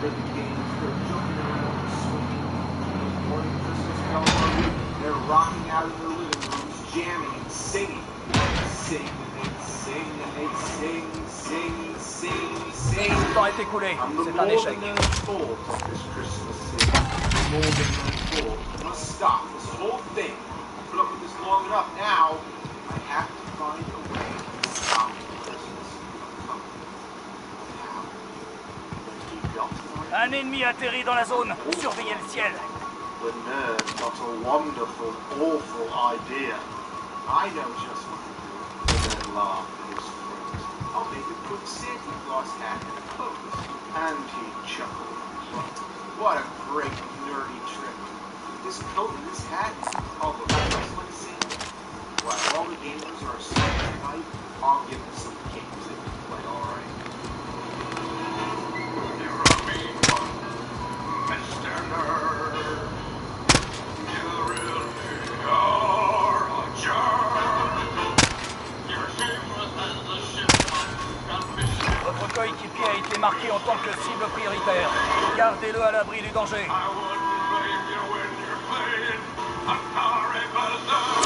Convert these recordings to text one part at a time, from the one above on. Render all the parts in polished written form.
for the games. They're jumping around, swinging. Those morning crystals fell over. They're rocking out in their living rooms, jamming and singing. Sing and they sing and they sing, sing, sing, sing. Le temps est écoulé, c'est un échec. I'm gonna stop this whole thing. Put up with this long enough now. I have to find a way to stop Christmas from coming. Un ennemi atterrit dans la zone. Surveillez le ciel. The nerd got a wonderful, awful idea. I know just what to do. And then laugh at his friends. I'll make him put Santa Claus hat in a coat. And he chuckled. What a great nerdy trick. This coat and this hat all the just like Santa. While all the gamers are asleep tonight, I'll give them some games they can play, alright? You're a mean one, Mr. Nerd. You really are a jerk. You're shameless as the ship. Votre coéquipier a été marqué en tant que cible prioritaire. Gardez-le à l'abri du danger. I wouldn't blame you when you're playing Atari Bazaar.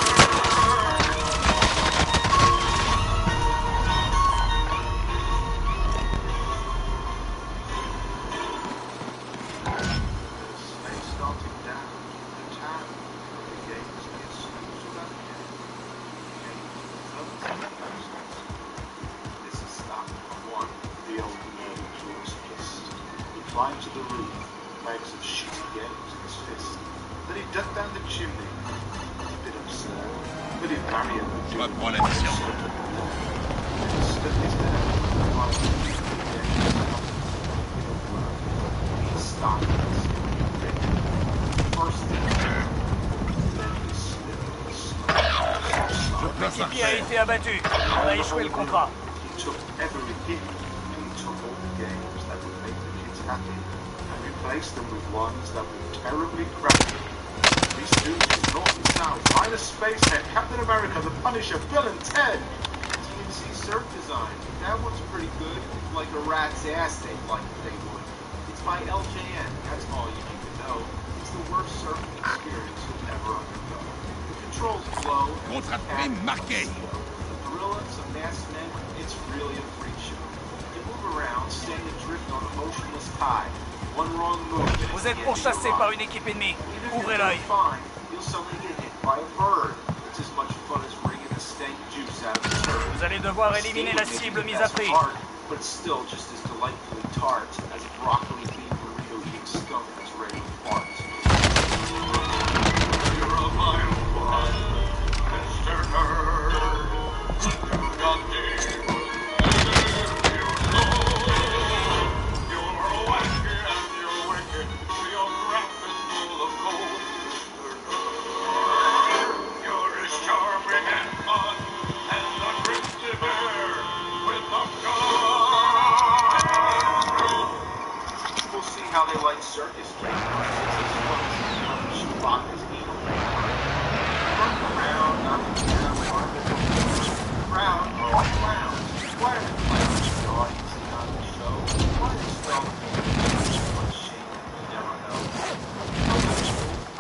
Climbed to the roof, bags of shitty games in his fist. Then he ducked down the chimney. A bit upset, but he'd marry him. Je reprends la mission. He stuck his head out the he stopped first thing, then he slipped. L'équipier a été abattu. On a échoué le contrat. He took every hit. He took all the games that would make the kids happy and replaced them with ones that were terribly crappy. These dudes from North and South, Linus Spacehead, Captain America, The Punisher, Bill and Ted. TNC surf design. That one's pretty good. Like a rat's ass they'd like if they would. It's by LJN. That's all you need to know. It's the worst surfing experience you'll ever undergo. The controls blow. Contrat de prime marqué. The gorillas, a masked men, it's really a freak show. You move around, staying adrift on a motionless tide. One wrong move. Vous êtes pourchassé par une équipe ennemie. Ouvrez l'œil. You'll suddenly get hit by a bird. It's as much fun as wringing the stank juice out of the turd. Vous allez devoir éliminer la cible mise à prix. But it's still just as delightfully tart as a broccoli bean burrito eating skunk that's ready to fart. You're a vile one, Mr. Nerd. Do not need. How they like circus games. Chewbacca's evil. Running around, knocking down round, round. Why are they playing the audience on the show? Why are they spelling much shame? You never know.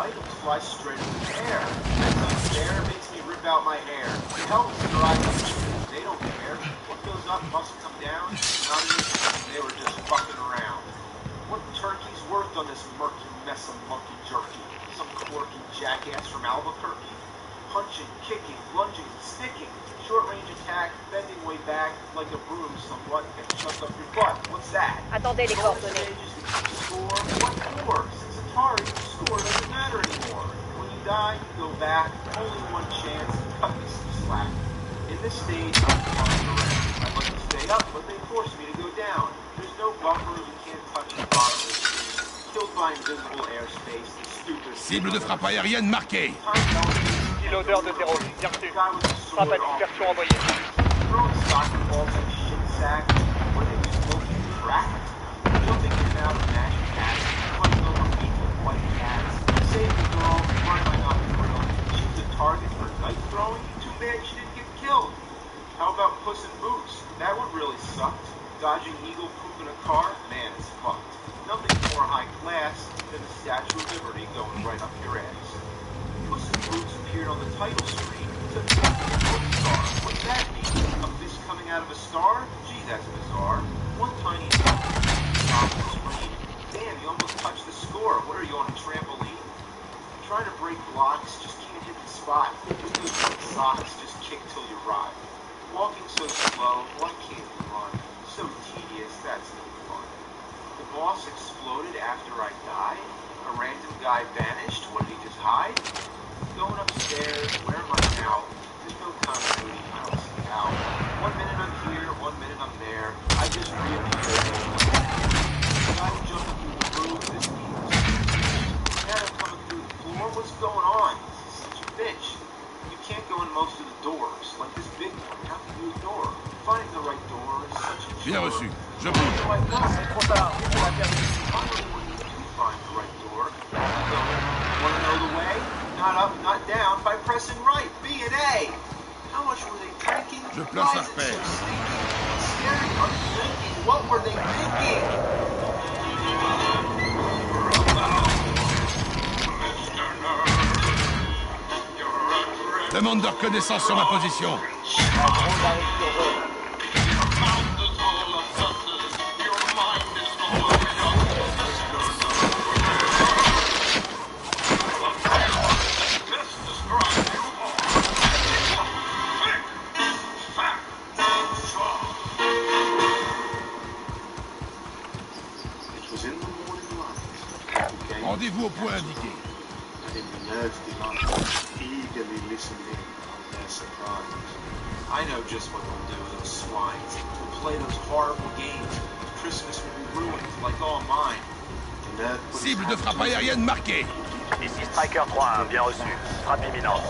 Items fly straight into the air. That's unfair. Makes me rip out my hair. The hell with their items. They don't care. What goes up must come down. Not even they were just fucking around. What turkey's worked on this murky mess of monkey jerky? Some quirky jackass from Albuquerque? Punching, kicking, lunging, sticking, short-range attack, bending way back like a broom somewhat, and shuts up your butt. What's that? Attendez les coordonnées. Score? What for? Since Atari, the score doesn't matter anymore. When you die, you go back, only one chance, cut me some slack. In this stage, I'm flying around. I'd like to stay up, but they force me to go down. There's no buffer, you can't touch the bottom of the screen. Killed by invisible airspace, stupid. Cible de frappe aérienne marquée. Piloteur de 0, bien reçu. Frappe à dispersion envoyée. Throwing soccer balls at shit sacks. Were they smoking crack? Jumping in and out of magic hats. Fighting over people with white hats. Save the girl, why am I not thrilled? She's a target for knife throwing? Too bad she didn't get killed. How about Puss in Boots? That one really sucked. Dodge dodging eagle poop in a car, man, it's fucked. Nothing more high class than the Statue of Liberty going right up your ass. Puss in Boots appeared on the title screen to foot star. What's that mean? A fist coming out of a star? Gee, that's bizarre. One tiny stop the screen. Damn, you almost touched the score. What are you, on a trampoline? Trying to break blocks, just can't hit the spot. Just do socks, just kick till you ride. Walking so slow, why can't you run? So tedious, that's no fun. The boss exploded after I died? A random guy vanished? What, did he just hide? Going upstairs, where am I now? There's no continuity, I don't see how. 1 minute I'm here, 1 minute I'm there. I just reappeared. The guy jumping through the roof, this means. Now I'm coming through the floor, what's going on? This is such a bitch. You can't go in most of the doors, like this big one. How can you door? Finding the right door is such a chore. Bien reçu. Je bouge. C'est trop tard. Finally, when you do find the right door, want to know the way? Not up, not down, by pressing right. B and A. How much were they drinking? Je place Why un is it repère. so stinky? It's scary, unthinking. What were they thinking? Demande de reconnaissance sur ma position. Rendez-vous au point indiqué. Eagerly listened in on their surprise. I know just what they'll do, those swines. They'll play those horrible games. Christmas will be ruined, like all mine. Cible de frappe aérienne marquée. Ici Striker 3-1, bien reçu. Frappe imminente.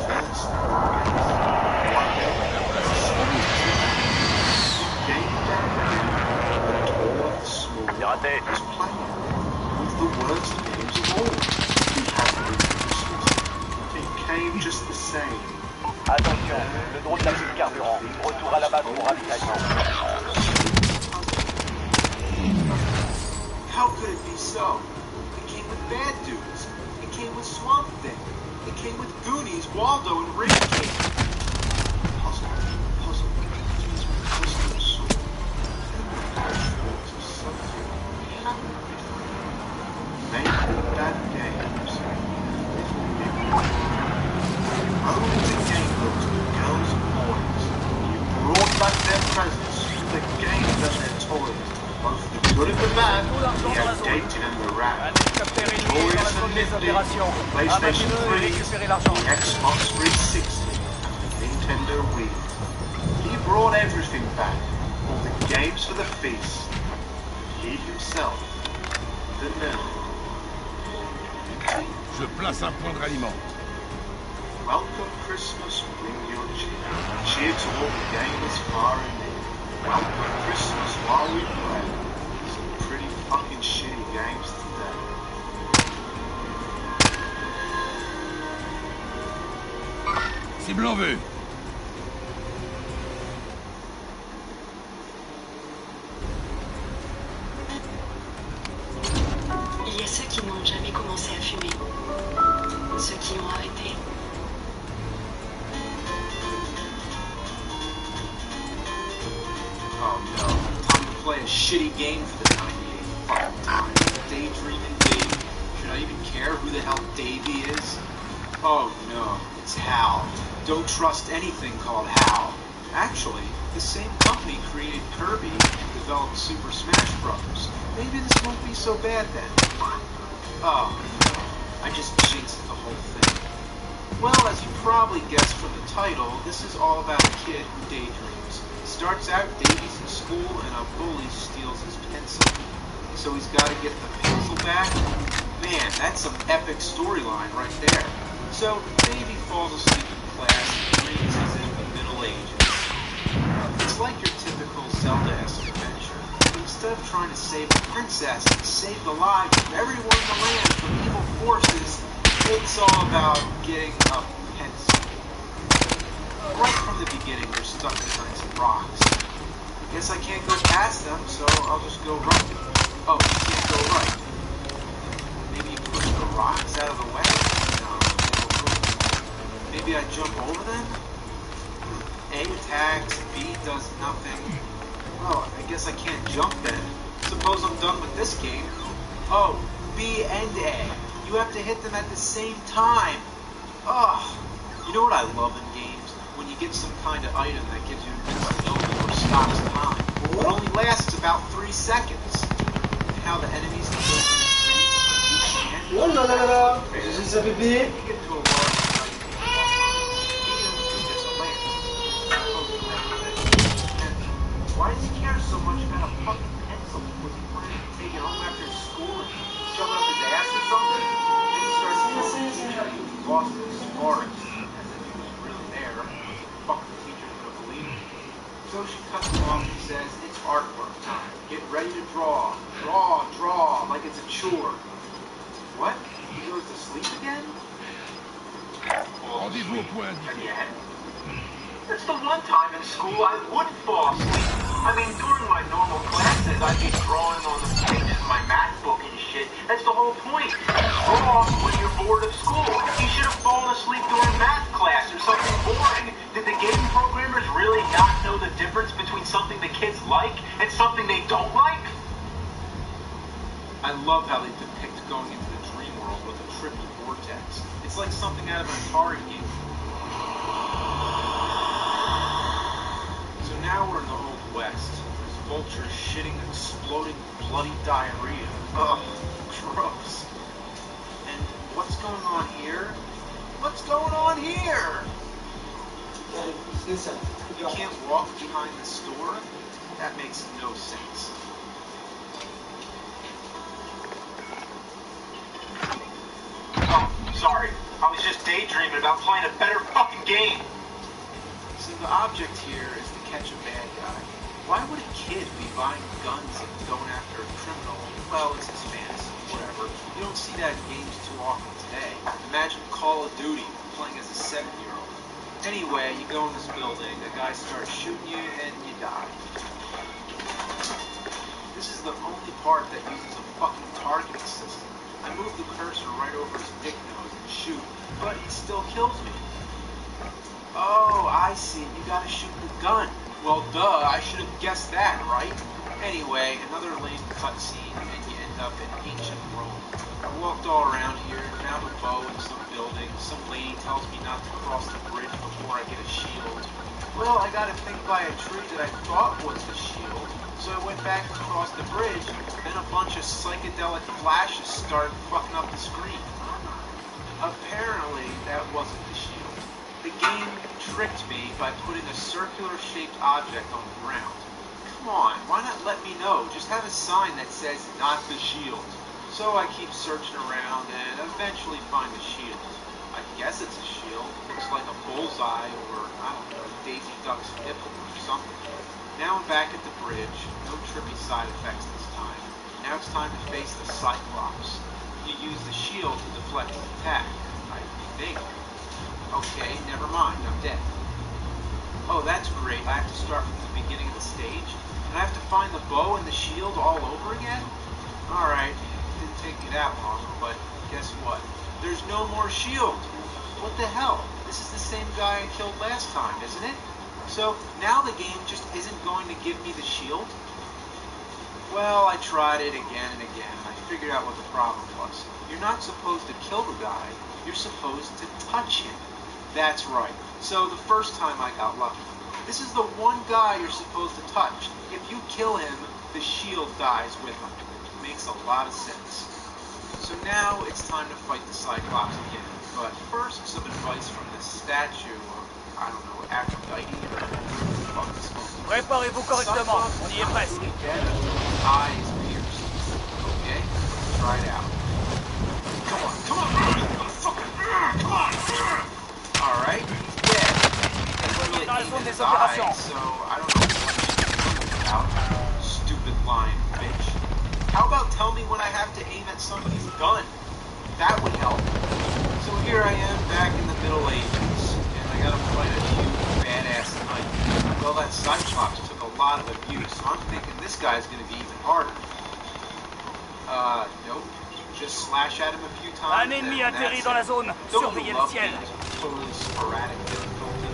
C'est raté. Just the same. Attention, le drone n'a plus de carburant. Retour à la base pour ravitaillement. How could it be so? It came with bad dudes. It came with Swamp Thing. It came with Goonies, Waldo, and Ring King. Puzzle. Maybe bad games. Only the game books with girls and boys. You brought back their presents, the games and their toys. Both the good and the bad, the outdated and the rap. Glorious and nifty, PlayStation 3, Xbox 360, and the Nintendo Wii. He brought everything back, all the games for the feast. He himself, the nerd. Je place un point de ralliement. Welcome Christmas, bring your cheer. Cheer to all the gamers far and near. Welcome Christmas while we play. Some pretty fucking shitty games today. Cible en vue. Il y a ceux qui n'ont jamais commencé à fumer. Ceux qui ont arrêté. Oh no, time to play a shitty game for the 98th fucking time. Daydreaming Davey. Should I even care who the hell Davey is? Oh no, it's Hal. Don't trust anything called Hal. Actually, the same company created Kirby and developed Super Smash Bros. Maybe this won't be so bad then. Oh no, I just jinxed the whole thing. Well, as you probably guessed from the title, this is all about a kid who daydreams. Starts out, Davey's in school, and a bully steals his pencil. So he's got to get the pencil back? Man, that's some epic storyline right there. So, Davey falls asleep in class and dreams as if the Middle Ages. It's like your typical Zelda-esque adventure. But instead of trying to save the princess and save the lives of everyone in the land from evil forces, it's all about getting a pencil. Right from the beginning, they're stuck behind some rocks. Guess I can't go past them, so I'll just go right. Oh, you can't go right. Maybe you push the rocks out of the way? No. Maybe I jump over them? A attacks, B does nothing. Oh, I guess I can't jump then. Suppose I'm done with this game. Oh, B and A. You have to hit them at the same time. Ugh. You know what I love in games? When you get some kind of item that gives you invincibility or stops time. It only lasts about 3 seconds. And how the enemies can go from the Oh là là là là! J'ai ça bébé! you get to a large fight, it's a land. Why does he care so much about a fucking pencil? Was he planning to take it home after school and shove it up his ass or something? Then he starts telling the teacher he lost his spark, as if he was really there. Fucking teacher's gonna believe him. So she cuts him off and says, it's artwork time. Get ready to draw. Draw, draw, like it's a chore. What? He goes to sleep again? Rendez-vous au point indiqué. Again? It's the one time in school I wouldn't fall asleep. I mean, during my normal classes, I'd be drawing on the pages of my math book and shit. That's the whole point. Draw when you're bored of school. You should have fallen asleep during math class or something boring. Did the game programmers really not know the difference between something the kids like and something they don't like? I love how they depict going into the dream world with a trippy vortex. It's like something out of an Atari game. So now we're in the Old West. There's vultures shitting exploding bloody diarrhea. Ugh, gross. And what's going on here? What's going on here? You can't walk behind the store? That makes no sense. Oh, sorry. I was just daydreaming about playing a better fucking game. So the object here is to catch a bad guy. Why would a kid be buying guns and going after a criminal? Well, it's his fantasy, whatever. You don't see that in games too often today. Imagine Call of Duty playing as a 7-year-old. Anyway, you go in this building, a guy starts shooting you, and you die. This is the only part that uses a fucking targeting system. I move the cursor right over his dick nose and shoot, but he still kills me. Oh, I see. You gotta shoot the gun. Well, duh, I should have guessed that, right? Anyway, another lame cutscene, and you end up in ancient Rome. I walked all around here, found a bow in some building. Some lady tells me not to cross the bridge before I get a shield. Well, I got hit by a tree that I thought was the shield, so I went back across the bridge, then a bunch of psychedelic flashes started fucking up the screen. Apparently, that wasn't the shield. The game tricked me by putting a circular-shaped object on the ground. Come on, why not let me know? Just have a sign that says, not the shield. So I keep searching around and eventually find the shield. I guess it's a shield. Looks like a bullseye or, I don't know, Daisy Duck's nipple or something. Now I'm back at the bridge. No trippy side effects this time. Now it's time to face the Cyclops. You use the shield to deflect his attack, I think. Okay, never mind. I'm dead. Oh, that's great. I have to start from the beginning of the stage? And I have to find the bow and the shield all over again? Alright. Didn't take me that long, but guess what? There's no more shield. What the hell? This is the same guy I killed last time, isn't it? So now the game just isn't going to give me the shield? Well, I tried it again and again, and I figured out what the problem was. You're not supposed to kill the guy, you're supposed to touch him. That's right. So the first time I got lucky. This is the one guy you're supposed to touch. If you kill him, the shield dies with him. Makes a lot of sense. So now it's time to fight the Cyclops again. But first, some advice from this statue of, I don't know, Aphrodite or fuck is supposed to be. Préparez-vous correctement, on y est presque. Eyes pierced. Okay, let's try it out. Come on, come on, come on. Alright, he's dead. He's really in his eyes, so I don't know what he's about. Stupid lying bitch. How about tell me when I have to aim at somebody's gun? That would help. So here I am back in the Middle Ages, and I gotta fight a huge badass knight. Well, that Cyclops took a lot of abuse, so I'm thinking this guy's going to be even harder. Nope. Just slash at him a few times. Un ennemi atterrit dans la zone. Surveillez le ciel. Totally sporadic difficulty.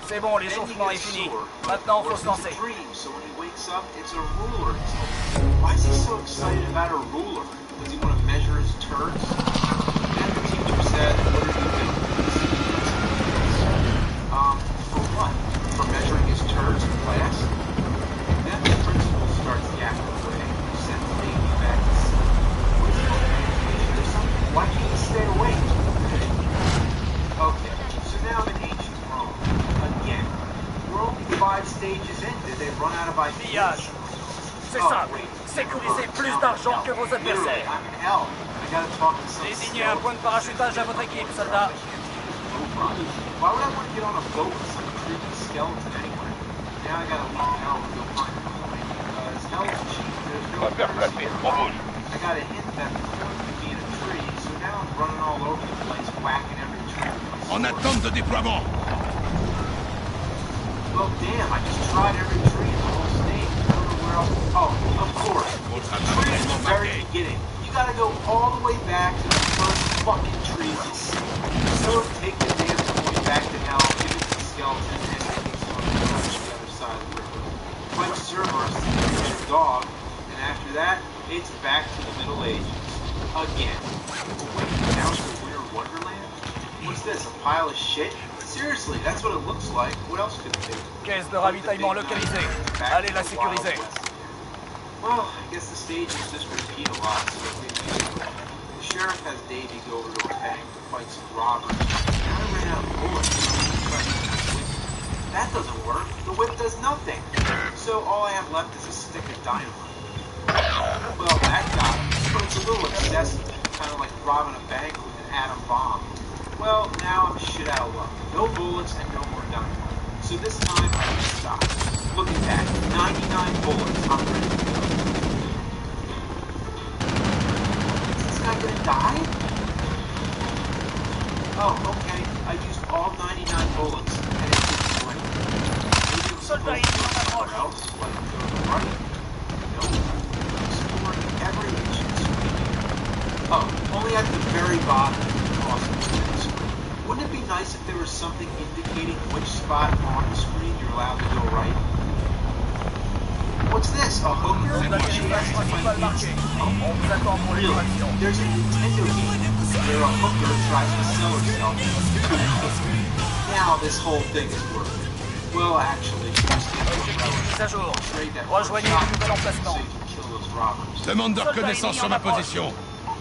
C'est bon, l'échauffement est fini. Maintenant, faut se lancer. So when he wakes up, it's a ruler. Why is he so excited about a ruler? Does he want to measure his turds? And the teacher said, what are you doing? For what? For measuring his turds in class? Then the principal starts yapping away. Sends the baby back to sleep. What is it? Or something? Why can't he stay awake? Okay, so now I'm in ancient Rome. Again. We're only 5 stages in. Did they run out of ideas? Pillage. C'est simple. Sécurisez plus d'argent que vos adversaires. I'm in hell. I gotta talk to some Désignez un point de parachutage à votre équipe, soldat. Why would I want to get on a boat with some creepy skeleton anyway? Now I gotta leave hell and go find a coin. Because hell is cheap. There's no mercy. I got a hint that the coin could be in a tree, so now I'm running all over the place, whacking every tree. En attente de déploiement. Well, damn, I just tried every tree in the whole state. I don't know where else. Oh, of course. The tree in the very beginning. You gotta go all the way back to the first fucking trees you see. So take the damn toy back to hell, give it to the skeleton, and then it's on the other side of the river. Fight Cerberus, your dog, and after that, it's back to the Middle Ages. Again. Oh, wait, now it's the Winter Wonderland? What's this, a pile of shit? Seriously, that's what it looks like. What else could it be? Caisse de ravitaillement localisée. Allez la sécuriser. Well, I guess the stages just repeat a lot, so they do. The sheriff has Davey go over to a bank to fight some robbers. Now I ran out of bullets. That doesn't work. The whip does nothing. So all I have left is a stick of dynamite. Well, that got him, but it's a little excessive. Kind of like robbing a bank with an atom bomb. Well, now I'm shit out of luck. No bullets and no more dynamite. So this time I need to stop. Look at that. 99 bullets. I'm ready to go. Is this guy gonna die? Oh, okay. I used all 99 bullets and it didn't do anything. Maybe it was supposed to go somewhere else, like go to the right. Nope. Exploring every inch of the screen. Oh, only at the very bottom. Wouldn't it be nice if there was something indicating which spot on the screen you're allowed to go right? What's this? A hooker? Zone d'atterrissage principale marquée. On vous attend pour Really? l'extraction. There's a Nintendo game where a hooker tries to sell herself. Now this whole thing is working. Well, actually, she just gets Mise à jour. trade that Rejoignez le nouvel emplacement. so you can kill those robbers. Demande de reconnaissance sur ma position.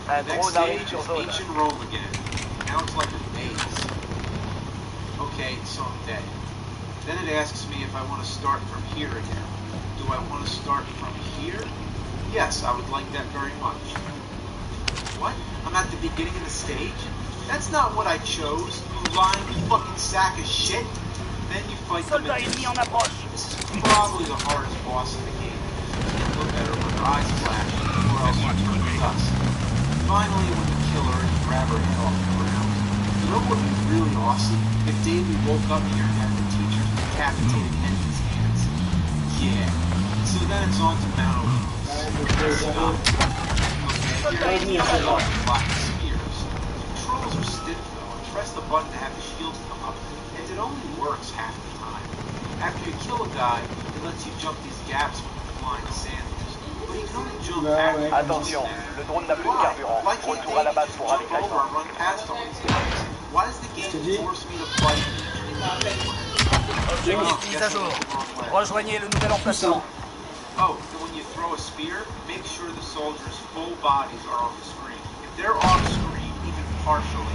Un Next drone arrive stage sur is zone. ancient Rome again. Now it's like a maze. Okay, so I'm dead. Then it asks me if I want to start from here again. Do I want to start from here? Yes, I would like that very much. What? I'm at the beginning of the stage? That's not what I chose, you lying fucking sack of shit. Then you fight the Soldat ennemi en approche. This is probably the hardest boss in the game. You look better when their eyes flash, or else you turn to dust. Finally, when the killer and grab her head off the ground. You know what would be really awesome? If Davey woke up here and had the teacher's decapitated head in his hands. Yeah. So then it's on to Mount Olympus. Stop. Okay, here are the black spears. The controls are stiff though, and press the button to have the shields come up, and it only works half the time. After you kill a guy, it lets you jump these gaps with the flying sandals. But you can only jump back. Attention, le drone n'a plus de carburant. Retour à la base pour ravitaillement. Run past all these guys. Why does the game force me to fight Objectif mise à jour. Rejoignez le nouvel emplacement. Oh, so when you throw a spear, make sure the soldiers' full bodies are on the screen. If they're off screen, even partially,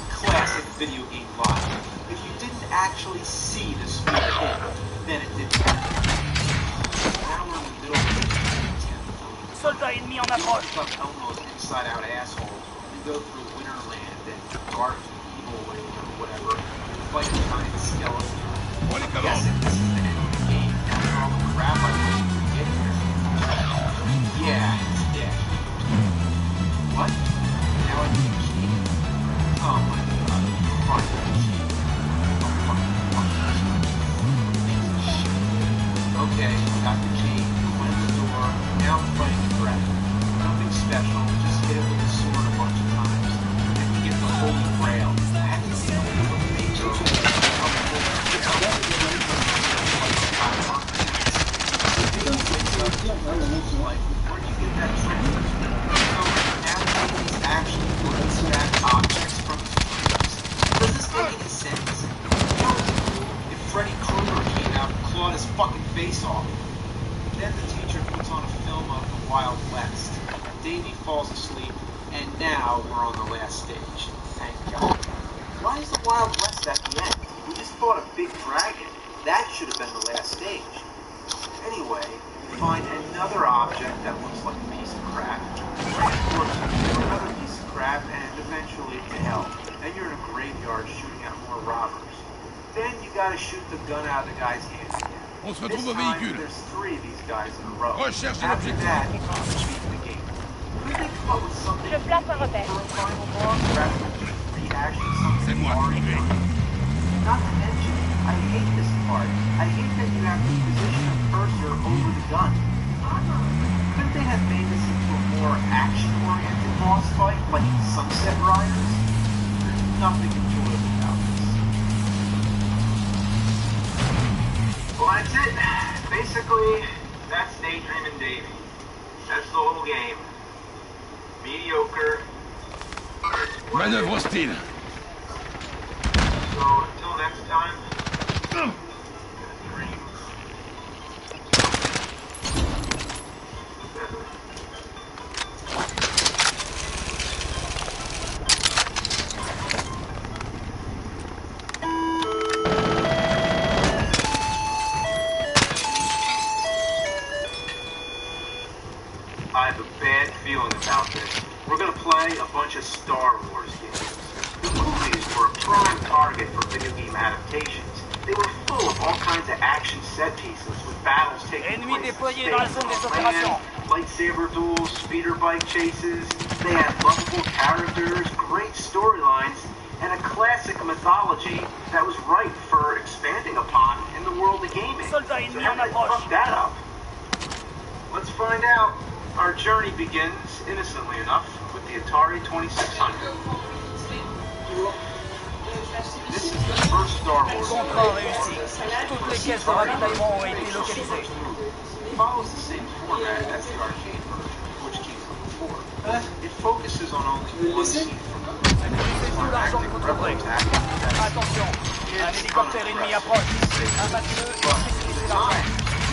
classic video game logic. If you didn't actually see the spear hit, then it didn't matter. Now we're in the middle of the Soldat ennemi en approche. Up Elmo's inside-out asshole and go through Winterland and dark evil land or whatever, fight a giant skeleton. On les I'm commandes. guessing this is the end of the game after all the crap I went through to get here. Yeah, it's dead. What? Now I need a key? Oh my god. Find that key. Oh fuck. Shit. Like, where do you get that training? So, navigate these action words that objects from the streets. Does this make any sense? If Freddy Krueger came out and clawed his fucking face off. Then the teacher puts on a film of the Wild West. Davey falls asleep, and now we're on the last stage. Thank God. Why is the Wild West at the end? We just fought a big dragon. That should have been the last stage. Anyway, you find another object that looks like a piece of crap. Transports you to another piece of crap, and eventually to hell. Then you're in a graveyard shooting at more robbers. Then you gotta shoot the gun out of the guy's hand again. On se retrouve au véhicule. There's 3 of these guys in a row. Recherche de After l'objectif. that, you beat the game. Could they come up with something Je place un repère. for a final boss rather than just rehashing something C'est moi, already j'y vais. done? Not to mention, I hate this part. I hate that you have to position a cursor over the gun. Couldn't they have made this into a more action-oriented boss fight, like Sunset Riders? There's nothing enjoyable about this. Well, that's it. Basically, that's Daydreamin' Davey. That's the whole game. Mediocre. Manœuvre hostile. So, until next time, good dreams. I have a bad feeling about this. We're gonna play a bunch of Star Wars games. The movies were a prime target for video game adaptations. They were full of all kinds of action set pieces with battles taking Ennemis place in déployés dans la space, zone des on opérations. land, lightsaber duels, speeder bike chases. They had lovable characters, great storylines, and a classic mythology that was ripe for expanding upon in the world of gaming. So Soldats ennemis how en did they approche. fuck that up? Let's find out. Our journey begins, innocently enough, with the Atari 2600. This is the first Star Wars Contrat réussi. Toutes les caisses de ravitaillement ont été localisées. It follows the same format as the arcade version, which came from before. It focuses on only one scene from the movie. C'est tout l'argent que vous trouverez. Attention, un hélicoptère ennemi approche. Abattez-le et sécurisez l'argent.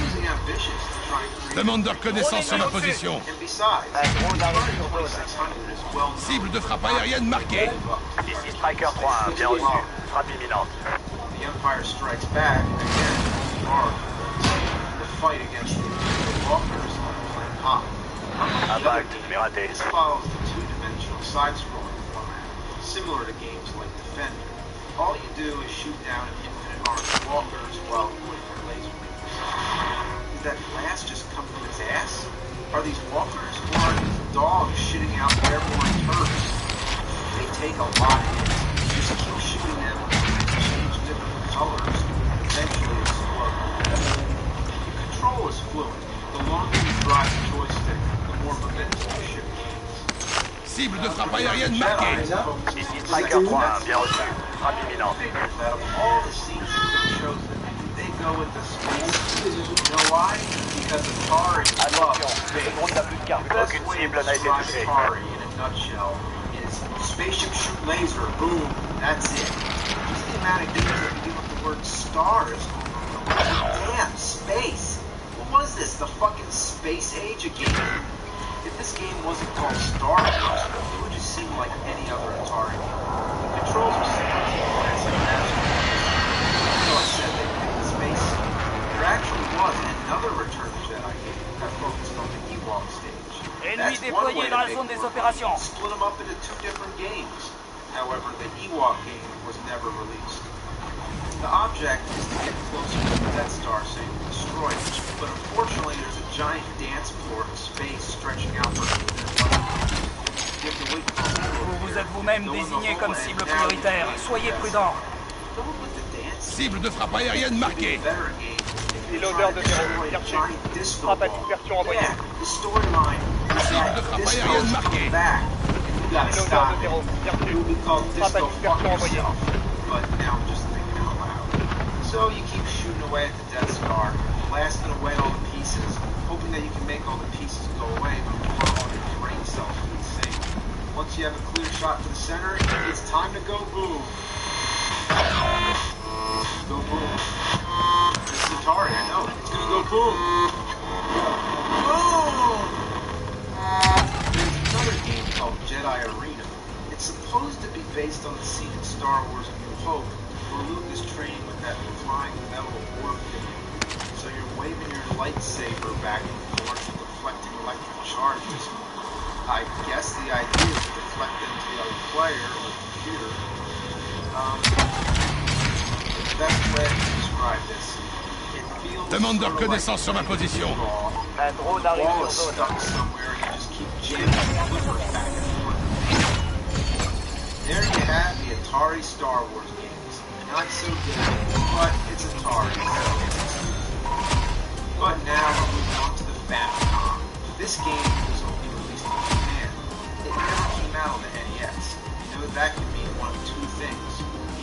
Using ambitions to try and create. Demande de reconnaissance sur ma position. And besides, the Atari 2600 is well known. Cible de frappe aérienne marquée. Ici Striker 3, bien reçu. Frappe imminente. The Empire Strikes Back, again, hard. The fight against the walkers on the planet Hoth. Impact, mais raté. This follows the two-dimensional side-scrolling format, similar to games like Defender. All you do is shoot down an infinite army of walkers while avoiding their laser beams. Does that blast just come from its ass? Are these walkers, or are these dogs shitting out airborne turds? They take a lot of hits. Just keep shooting them until they change different colors and eventually explode. The control is fluid. The longer you drive the joystick, the more momentum the ship gains. Cible de frappe aérienne marquée. Ici Striker 3, bien reçu. Frappe imminente. Figures that of all the scenes that have been chosen, they go with the space. You know why? Because Atari loves Attention, le space. drone n'a plus de carburant. Best Aucune way to cible n'a été describe touchée. Atari in a nutshell is spaceship shoot laser, boom, that's it. Just the amount of games that begin with the word star is damn, space. What was this, the fucking space age of gaming? If this game wasn't called Star Wars, it would just seem like any other Atari game. The controls are similar to the classic Master Race. So I said they picked the space scene. There actually was another Return of the Jedi game that focused on the Ewok stage. Ennemis That's one way déployés to dans la make zone des it work. opérations. Split them up into 2 different games. However, the Ewok game was never released. The object is to get closer to the Death Star so you can destroy it, but unfortunately there's a giant dance floor in space stretching out for you have to wait for Vous vous êtes vous-même désigné comme cible prioritaire. Soyez prudent. Cible de frappe aérienne marquée. Et l'odeur de terreau, bien reçu. Frappe à dispersion envoyée. Cible de frappe aérienne marquée. L'odeur de terreau, bien reçu. Frappe à dispersion envoyée. But now I'm just thinking out loud. So you keep shooting away at the Death Star, blasting away all the pieces, hoping that you can make all the pieces go away before all your brain cells do the same. Once you have a clear shot for the center, it's time to go boom. Go boom. It's Atari, I know. It's gonna go boom. Boom! There's another game called Jedi Arena. It's supposed to be based on the scene in Star Wars A New Hope, where Luke is training with that flying metal orb figure. So you're waving your lightsaber back and forth, deflecting electric charges. I guess the idea is to deflect them to the other player or computer. The best way to describe this, it feels Demande de sort of reconnaissance sur ma position. Un drone arrive wall is sur zone. stuck somewhere and you just keep jamming the flippers back and forth. There you have the Atari Star Wars games. Not so good, but it's Atari, so it's excusable. But now we're moving on to the Famicom. This game was only released in Japan. It never came out on the NES. You know, that could mean one of two things.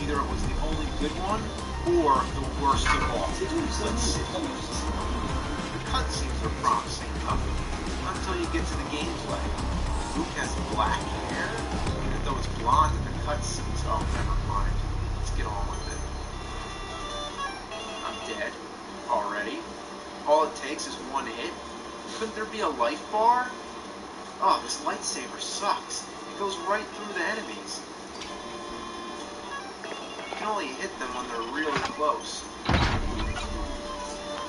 Either it was the only good one, or the worst of all. Let's see. The cutscenes are promising enough, until you get to the gameplay. Luke has black hair, even though it's blonde in the cutscenes. Oh, never mind. Let's get on with it. I'm dead. Already. All it takes is one hit. Couldn't there be a life bar? Oh, this lightsaber sucks. It goes right through the enemies. You can only hit them when they're really close.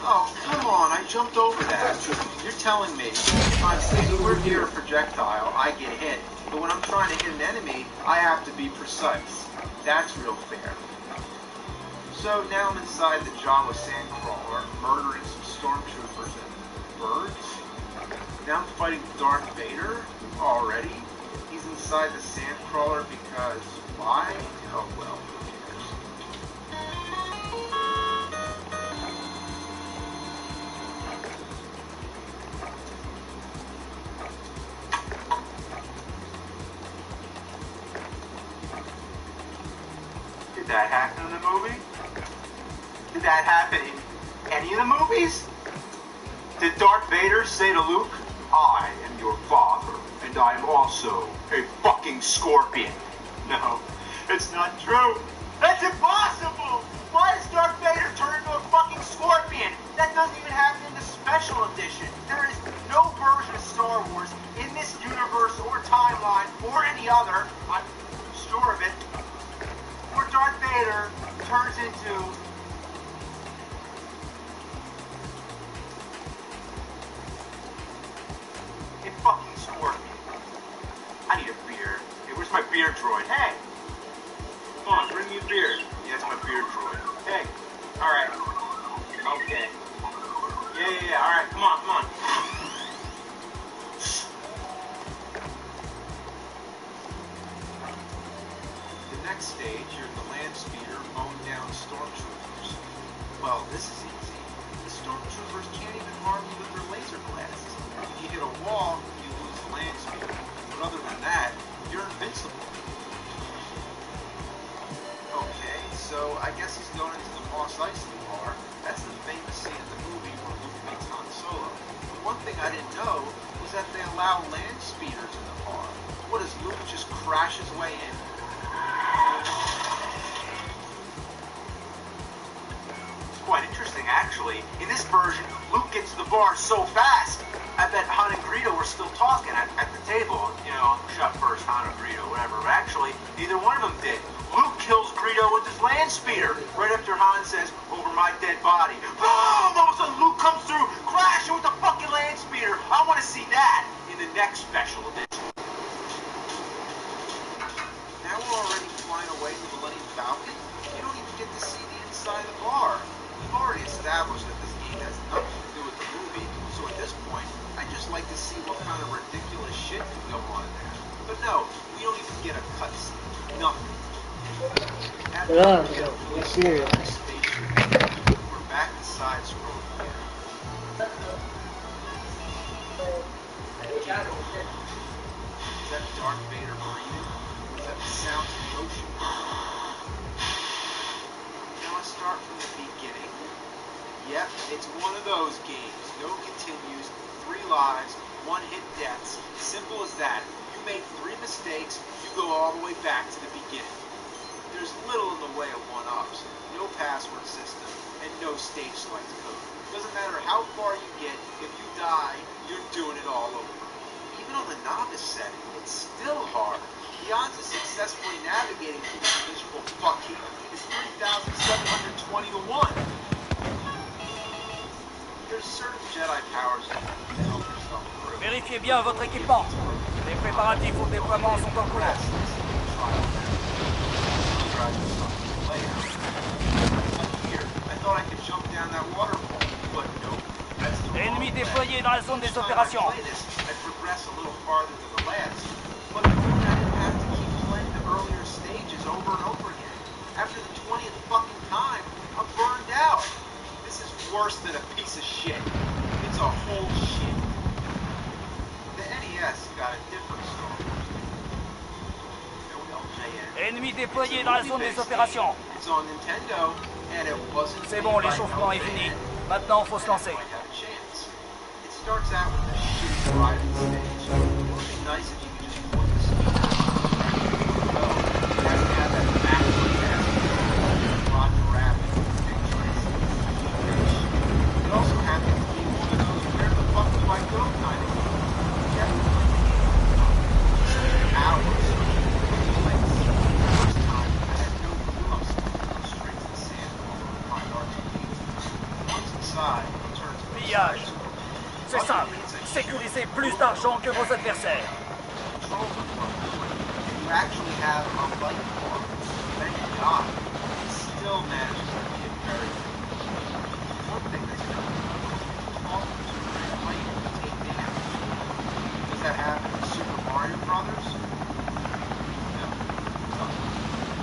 Oh, come on, I jumped over that. You're telling me if I'm anywhere near a projectile, I get hit. But when I'm trying to hit an enemy, I have to be precise. That's real fair. So now I'm inside the Jawa sandcrawler, murdering some stormtroopers and birds. Now I'm fighting Darth Vader already. He's inside the sandcrawler because why? Oh well, who cares? Did that happen in the movie? Did that happen in any of the movies? Did Darth Vader say to Luke, "I am your father, and I am also a fucking scorpion"? No, it's not true. That's impossible! Why does Darth Vader turn into a fucking scorpion? That doesn't even happen in the special edition. There is no version of Star Wars in this universe or timeline or any other, I'm sure of it, where Darth Vader turns into a fucking scorpion. I need a beer. Hey, where's my beer droid? Hey! Come on, bring me a beer. Yeah, it's my beer droid. Hey. Alright. Okay. Yeah. Alright, come on. The next stage, you're at the land speeder mowing down stormtroopers. Well, this is easy. The stormtroopers can't even harm you with their laser blasts. If you hit a wall, you lose the land speeder. But other than that, you're invincible. Okay, so I guess he's going into the Mos Eisley bar. That's the famous scene in the movie where Luke meets Han Solo. But one thing I didn't know was that they allow land speeders in the bar. What, does Luke just crash his way in? It's quite interesting, actually. In this version, Luke gets to the bar so fast, I bet Han and Greedo were still talking at the table. You know, shot first, Han or Greedo, whatever. But actually, neither one of them did. Luke kills Greedo with his land speeder right after Han says, "Over my dead body." Boom! All of a sudden, Luke comes through, crashing with the fucking land speeder. I want to see that in the next special edition. Now we're already flying away in the Millennium Falcon. You don't even get to see the inside of the bar. We've already established that this game has nothing to do with the movie, so at this point, I'd just like to see what kind of ridiculous shit could go on there. But no, we don't even get a cutscene. Nothing. We're back to side scrolling here. Is that Darth Vader breathing? Or is that the sound of the ocean? Now I start from the beginning. Yep, it's one of those games. No continues, 3 lives, 1 hit deaths. Simple as that. You make 3 mistakes, you go all the way back to the beginning. There's little in the way of one-ups, no password system, and no stage select code. Doesn't matter how far you get, if you die, you're doing it all over. Even on the novice setting, it's still hard. The odds of successfully navigating through this miserable fuck heap is 3,720 to 1. There's certain Jedi powers you need to help yourself through. Vérifiez bien votre équipement. Les préparatifs au déploiement sont en cours. Ennemi déployé dans la zone des opérations. After the 20th fucking time, I'm burned out. This is worse than a piece of shit. It's a whole shit. The NES got a different story. Ennemi déployé dans la zone des opérations. It's on Nintendo, and it wasn't. C'est bon, l'échauffement est fini. Maintenant, faut se lancer. It starts out with a shitty driving stage. It would be nice if you could just point the speed out. You have to have that backwards down. Roger Rabbit. It also happens to be one of those where the fuck do I go kind of games. You have to play the game. Just hours. Like the first time I had no clue I was supposed to go straight to the sand and find RPG. Once inside, it turns Pillage. C'est simple. Sécurisez plus d'argent que vos adversaires. You actually have a light bar. Thank God. It still manages to be a very one thing that's also playing to take damage. Does that happen in Super Mario Brothers? No.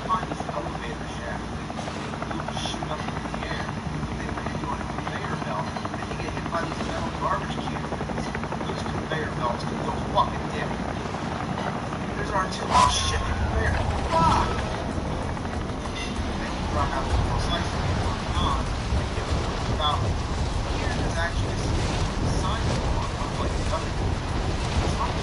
Find this elevator shaft. You shoot up into the air. They land you on a conveyor belt, and you get hit by these metal garbage cans. Those conveyor belts can go fucking dip. There's our 2. Oh shit, conveyor. Fuck! Then you drop out the whole slice and you're working on. And get about here, there's actually a sign on, unlike the other. It's not the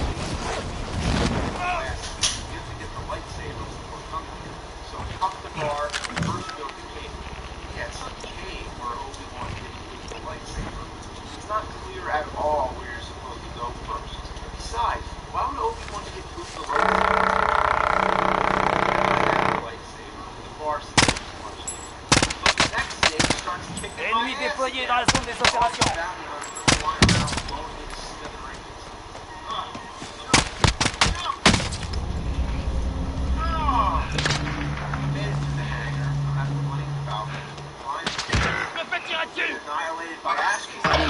you have to get the lightsaber before coming here. So up the bar, first build the cave. Yes, cave where Obi-Wan didn't use the lightsaber. It's not clear at all where you're supposed to go first. Besides, why would Obi-Wan get moved the lightsaber? The bar stage is much easier. But the next stage starts kicking my Ennemi ass déployé again. dans la zone des opérations. Bounty hunters flying around blowing me to smithereens. Made it to the hangar. I'm at the running falcon. Annihilated by asteroids. You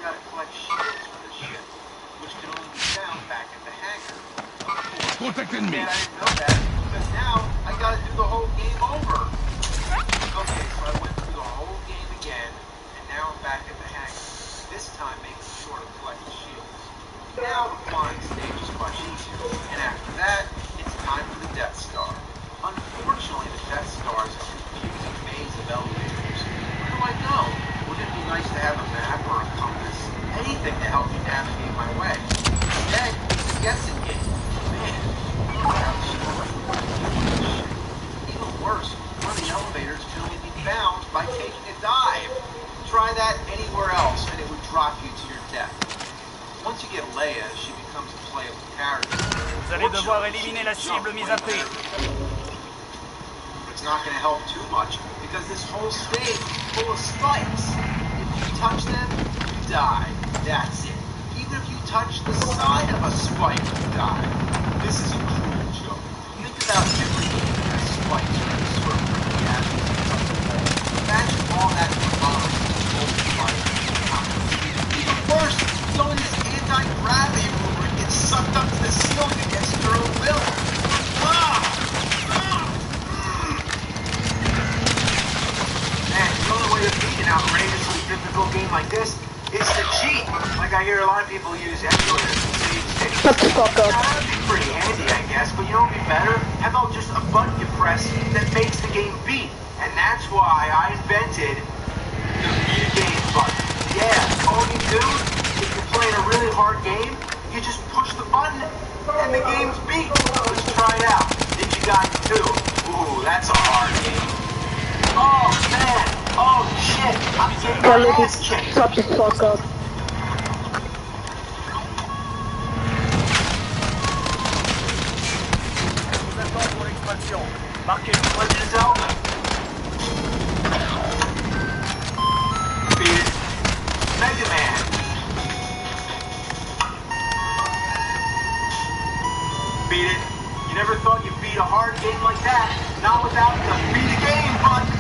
gotta collect shields for this ship, which can only be found back at the hangar. Protecting me. And I didn't know that, because now I gotta do the whole game over. Okay, so I went through the whole game again, and now I'm back at the hangar. This time making sure to collect the shields. Now the flying stage is much easier, and after that, it's time for the Death Star. Unfortunately, the Death Star is a confusing maze of elevators. Where do I go? Wouldn't it be nice to have a map or a compass? Anything to help me navigate my way. Instead, it's a guessing game. Man, even worse, one of the elevators can only be found by taking a dive. Try that anywhere else, and it would drop you to your death. Once you get Leia, she becomes a playable character. Vous allez devoir éliminer la cible mise à prix. It's not going to help too much, because this whole stage is full of spikes. If you touch them, you die. That's it. Even if you touch the side of a spike, you die. This is a cruel joke. Think about every game that has spikes or any sort of tricky aspect. Imagine all that combined to multiply. Even worse, go in this anti-gravity room and get sucked up to the ceiling against your own will. Man, the only way to beat an outrageously difficult game like this is to cheat. Like I hear a lot of people use emulators and save states. Shut the fuck up. Now, that'd be pretty handy, I guess, but you know what would be better? How about just a button you press that makes the game beat? And that's why I invented the game button. Yeah, all you do, if you're playing a really hard game, you just push the button and the game's beat. Let's try it out. Ninja Gaiden 2. Ooh, that's a hard game. Oh, man. Oh, shit. I'm getting my ass kicked. Shut the fuck up. Vous attend pour l'extraction. Marquez le point. Legend of Zelda. Beat it. Mega Man. Beat it. You never thought you'd beat a hard game like that. Not without the beat a game button.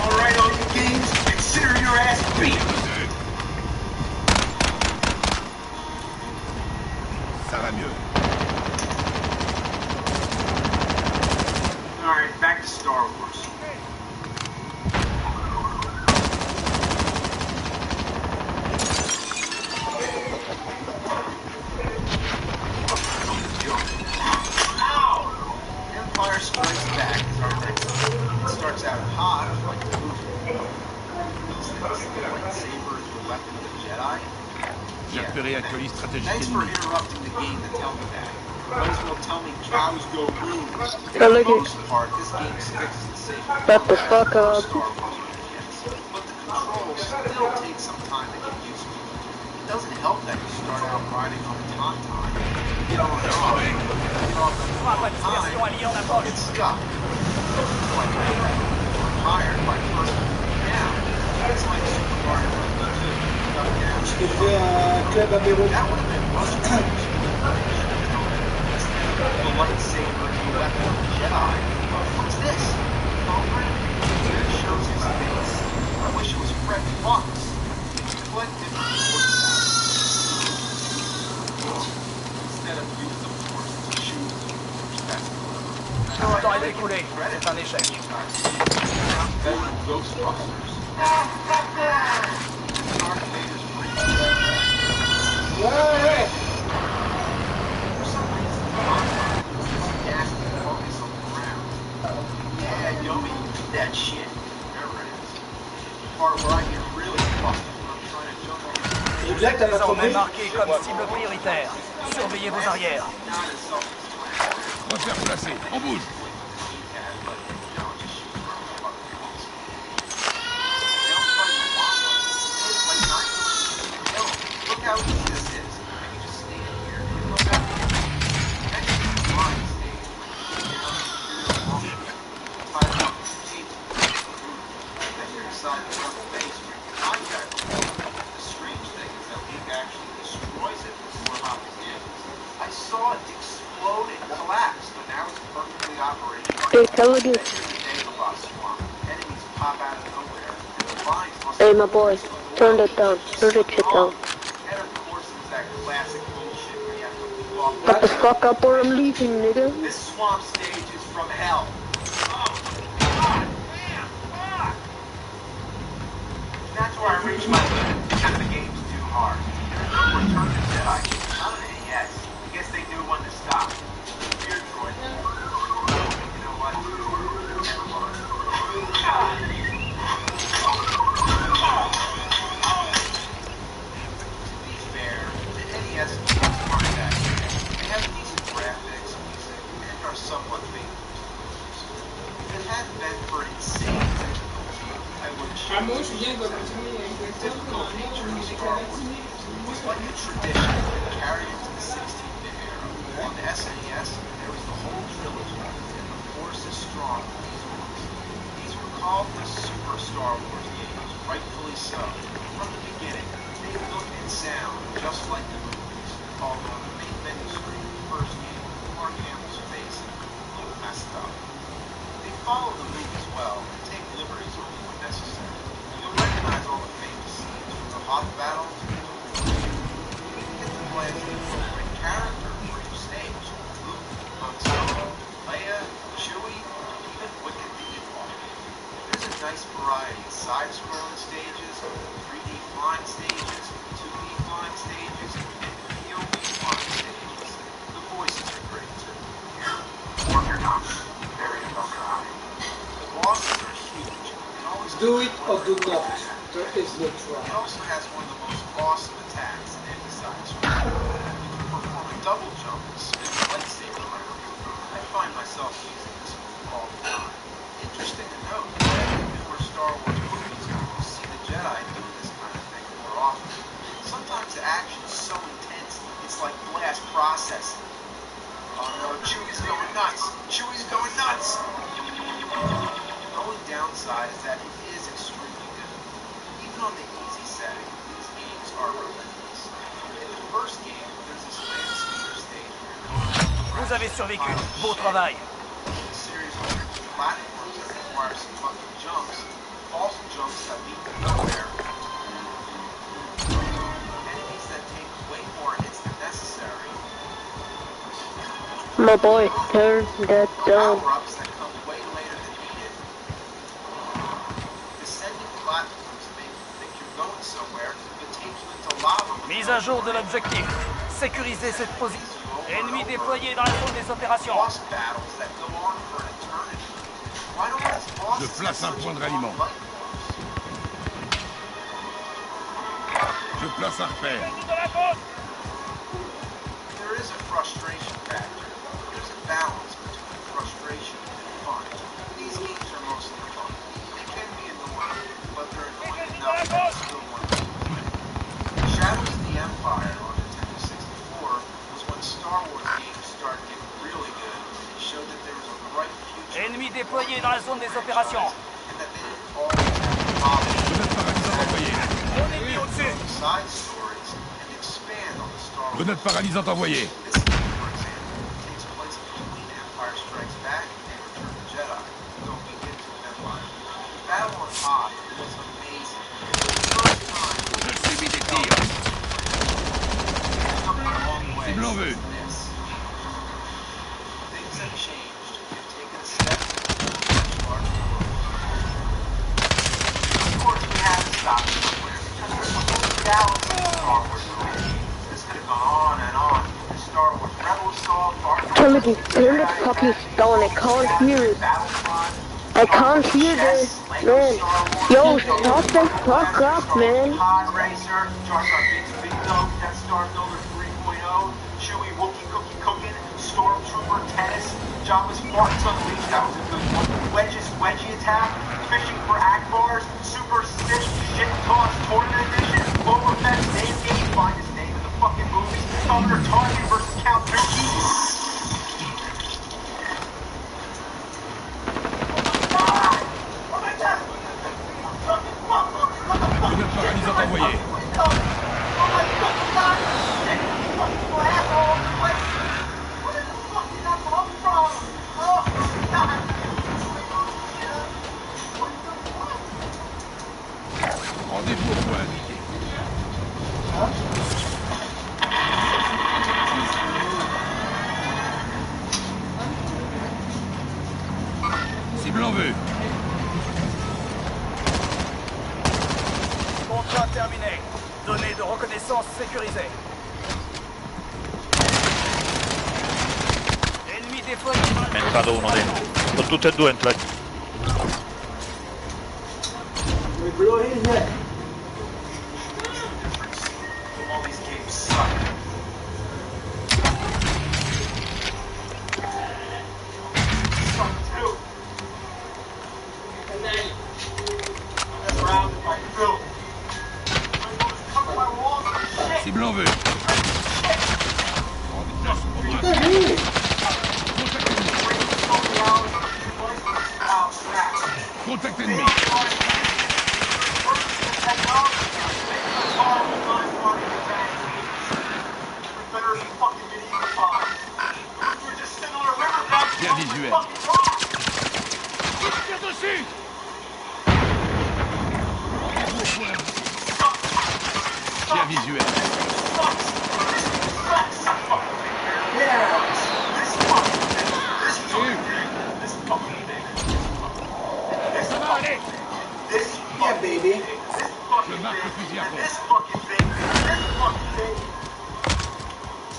Alright, all you games, consider your ass beat. Ça va mieux. Alright, back to Star Wars. Empire Strikes Back is our next one. It starts out hot, like the movie. These things, the lightsabers, the weapon of the Jedi. J'ai repéré un colis stratégique Thanks for ennemi. interrupting the game to tell me that. Might as well tell me cows go moo. For Yeah, the look at- most part, this game sticks to the same Shut the fuck Star up. Wars gets. But the controls still take some time to get used to. It doesn't help that you start out riding on a tauntaun. Get on and on. Get off the Frappe à time. dispersion alliée en approche. Get stuck. It's like retired by first down. It's like Super Mario Bros. 2. Duck down. Je t'ai fait un club apéro. That would have been much better. The lightsaber, the weapon of the Jedi. What's this? Program? It shows his face. I wish it was Fred Fox. Collective instead of use the force to choose the force. That's clever. Le temps est écoulé. C'est un échec. Better than Ghostbusters. Darth Vader's pretty cool. Ouais. For some reason, the gas can focus on the ground. Yeah, Yomi, you did that shit. Whatever it is. The part where I get really fucked when I'm trying to jump on Et Black, t'as pas Désormais compris? marqué comme cible prioritaire. Surveillez vos arrières. not as self-explanatory. On va faire placer. On bouge. Look how easy this is. I can just stand here and look up. Next to the line stage, then you're inside the front base where you contact the wall. The strange thing is that Link actually destroys it before hopping in. I saw it explode and collapse, but now it's perfectly operational. Hey, Telugu. Here's the Dagobah swamp. Enemies pop out of nowhere, and the vines must Hey, my boy. Turn it down. Turn it shit down. And of course, it's that classic bullshit where you have to move off Shut the fuck up or I'm leaving, nigga. This swamp stage is from hell. That's where I reach my limit because the game's too hard. There's no Return to Jedi. Not an NES. I guess they knew when to stop. Weird droid. You know what? Never mind. To be fair, the NES games aren't that good. They have decent graphics, music, and are somewhat faithful to the rules. If it hadn't been for insane difficulty, I would Ah, moi, choose Julien doit continuer avec le temps. difficult nature of Star Wars was like a tradition that carried into the 16-bit era. On the SNES, there was the whole trilogy, and the Force is strong with these ones. These were called the Super Star Wars games, rightfully so. From the beginning, they looked and sound just like the movies. Although the main menu screen of the first game, Mark Hamill's face, a little messed up. They follow the movies well and take liberties only when necessary. You'll recognize all the famous scenes from the Hoth battle to the War. You get to play as the appropriate character for each stage. Luke, Han Solo, Leia, Chewie, and even Wicket the Ewok. There's a nice variety of side-scrolling stages, 3D flying stages, 2D flying stages, and POV flying stages. The voices are great too. Work your tongue. Very enough. The bosses are huge and always Do it or do not. There is no It try. also has one of the most awesome attacks in any science fiction. You can perform a double jump and spin a lightsaber around. I find myself using this move all the time. Interesting to note, in newer Star Wars movies, you see the Jedi do this kind of thing more often. Sometimes the action is so intense, it's like blast processing. Oh no, Chewie's going nuts! Chewie's going nuts! The only downside is that it is extremely difficult. Even on the easy setting, these games are relentless. In the first game, there's this land speeder stage where you're going around. Vous avez survécu. Beau travail. A series of tricky platforms that require some fucking jumps, false jumps that lead to nowhere, enemies that take way more hits than necessary, My boy, turn that down. power-ups that come way later than needed, descending platforms that make you think you're going somewhere, but take you into lava. Mise à jour de l'objectif. Sécuriser cette position. Ennemi déployé dans la zone des opérations. Boss battles that go on for an eternity. Why don't these bosses Je place un have such point de long ralliement. life course? Je place un repère. There is a frustration factor. There's a balance between frustration and fun. These games are mostly fun. They can be annoying, but they're annoying enough that you still want to play. Shadows of the Empire on Nintendo 64 was when Star Wars games started getting really good and showed that there was a bright future. Ennemi déployé dans la zone des opérations. And that they didn't always have to follow Ennemi au-dessus. side stories and expand on the Star Wars. Grenade paralysante envoyée. This game, for example, takes place between Empire Strikes Back and Return of the Jedi. Don't be into Empire. Battle on Hoth was amazing. The first time Je subis des tirs. it's come a long way C'est blanc vu. since this. Things have changed. We've taken a step forward. Of course, we had to stop somewhere because there's a whole galaxy of Star Wars movies. This could have gone on and on. Star Wars Rebels saw, Far From Timothy, turn it fucking down. I can't hear it. Battlefront, I can't hear this, man. Yo, shut the fuck up, man. Pod Racer, Jar Jar Binks Big Dog, Death Star Builder 3.0, Chewie Wookie Cookie Cookin', Stormtrooper Tennis, Jabba's Farts Unleashed, that was a good one, Wedge's Wedgie Attack, Fishing for Akbars, Super Sick Shit Toss Tournament Edition, Boba Fett's name game, finest name in the fucking movie, Governor Tarkin vs. Count Dookie. Grenade paralysante envoyée. Rendez-vous au point indiqué. Cible en vue. Contrat terminé. Données de reconnaissance sécurisées. Ennemi déployé dans la È entrato uno dentro. Sono tutti e due entrati. We blew his neck. All these games suck. Suck too. And then I'm surrounded by filth. I'm covered by walls of shit. Cible en vue. Contact ennemi. Bien visuel. Tire dessus. Rendez-vous au point. Bien visuel. Ça va aller. yeah, baby. Je marque le fusil à pompe. This fucking thing.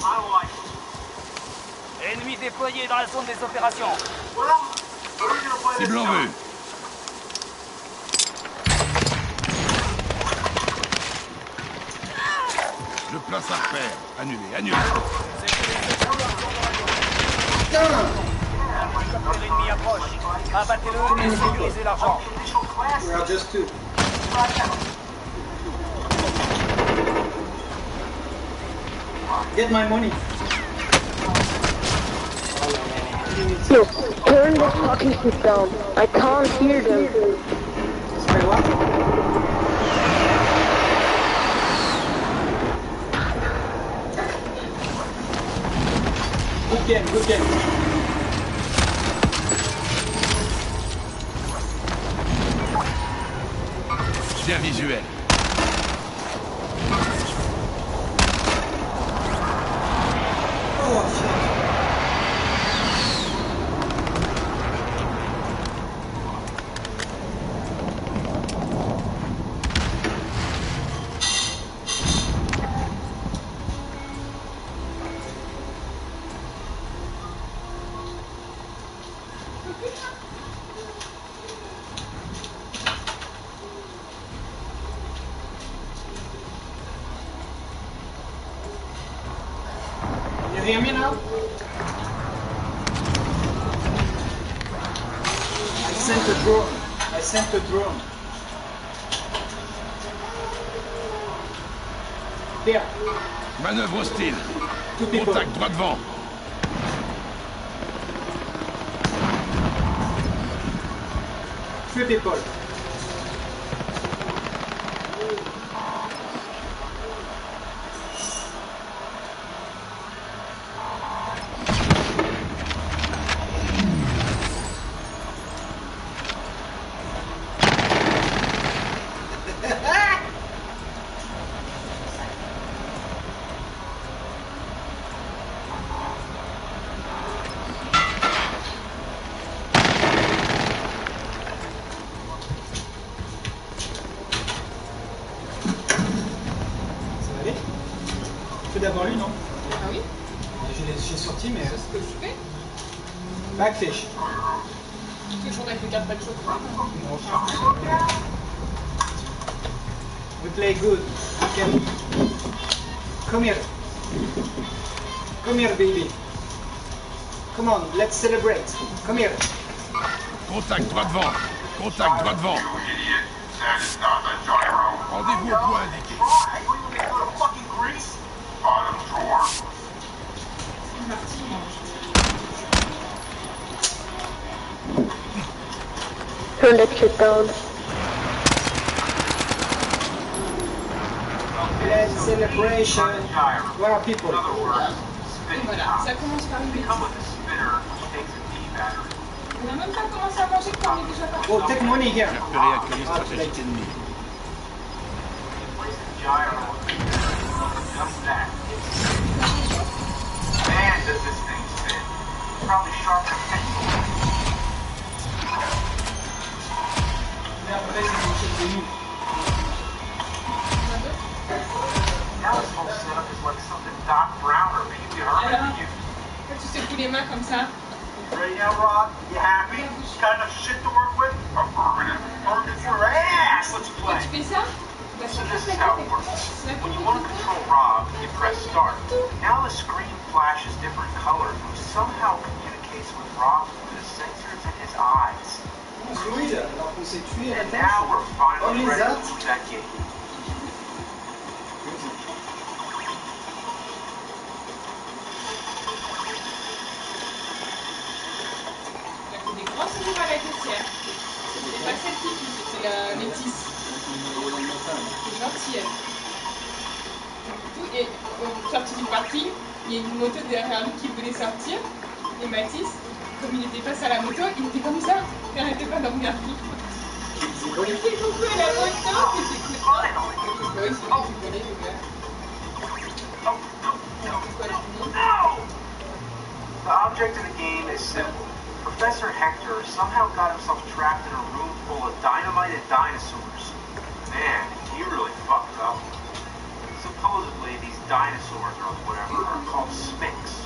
I like it. Ennemi déployé dans la zone des opérations. Well, where are we gonna play this Cible en time? vue. Je place un repère. Annulé, annulé. Hélicoptère ennemi approche. Abattez-le et sécurisez l'argent. We are just two. Get my money. Yo, turn this fucking shit down. I can't hear them. Sorry, what? Good game, good game. J'ai un visuel. Oh, shit. You hear me now? I sent a drone. I sent a drone. Here, Manœuvre hostile. two people. Contact droit devant. Three people. Ça va aller? Tu fais d'abord lui, non? Ah oui, J'ai sorti, mais... c'est ce que je fais. Backfish. Toujours avec le 4 pas de chocolat. We play good. Okay. Come here. Come here, baby. Come on, let's celebrate. Come here. Contact droit devant. Contact droit devant. Idiot. That's not the gyro. Rendez-vous au point indiqué. Why? What, you gonna go to fucking Greece? Bottom drawer. Turn that shit down. Let's celebration. Gyro. Where are people? In other words, Et spinning voilà, top. ça commence par une bêtise. Come with a spinner, takes a D battery. On n'a même pas commencé à manger quand on est déjà parti. Oh, take money here. J'ai repéré un colis Ah, stratégique ennemi. Place a gyro. Just that. Man, does this thing spin. Probably sharp as a pencil. Mais après, c'est une chose de nous. Now this whole setup is like something Doc Brown or maybe Herman used. Quand tu secoues les mains comme ça, Ready now, Rob? You happy? Got enough shit to work with? Affirmative. Target your ass. Let's quand play. tu fais ça, bah So ça this fait is how it works. When you want to control Rob, you press start. Now the screen flashes different colors, which somehow communicates with Rob through the sensors in his eyes. On se louille, là, alors qu'on s'est tué à la And now we're finally Oh, ready to that? move that gate. il a fait des grands sourires à la caissière. C'est pas celle qui pue, c'est la métisse. C'est gentil elle. Et sorti du parking, il y a une moto derrière lui qui voulait sortir. Et Mathis, comme il était face à la moto, il était comme ça. Il n'arrêtait pas de regarder. Il fait coucou à la moto, il fait coucou. Bah oui, c'est lui qui connaît le gars. No! The object of the game is simple. Professor Hector somehow got himself trapped in a room full of dynamited dinosaurs. Man, he really fucked up. Supposedly, these dinosaurs, or whatever, are called Sphinx.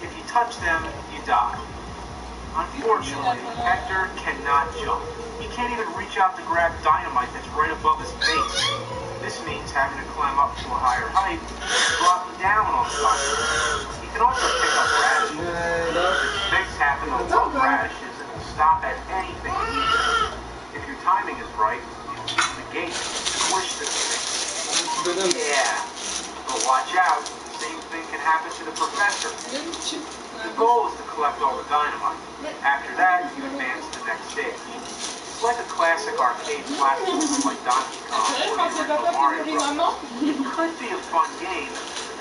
If you touch them, you die. Unfortunately, Hector cannot jump. He can't even reach out to grab dynamite that's right above his face. This means having to climb up to a higher height and dropping down on something. You can also pick up radishes. Things happen to love radishes and will stop at anything easy. If your timing is right, you can use the gate to squish this thing. Yeah, but watch out. The same thing can happen to the professor. The goal is to collect all the dynamite. After that, you advance to the next stage. It's like a classic arcade platform like Donkey Kong or the original Mario Bros. It could be a fun game,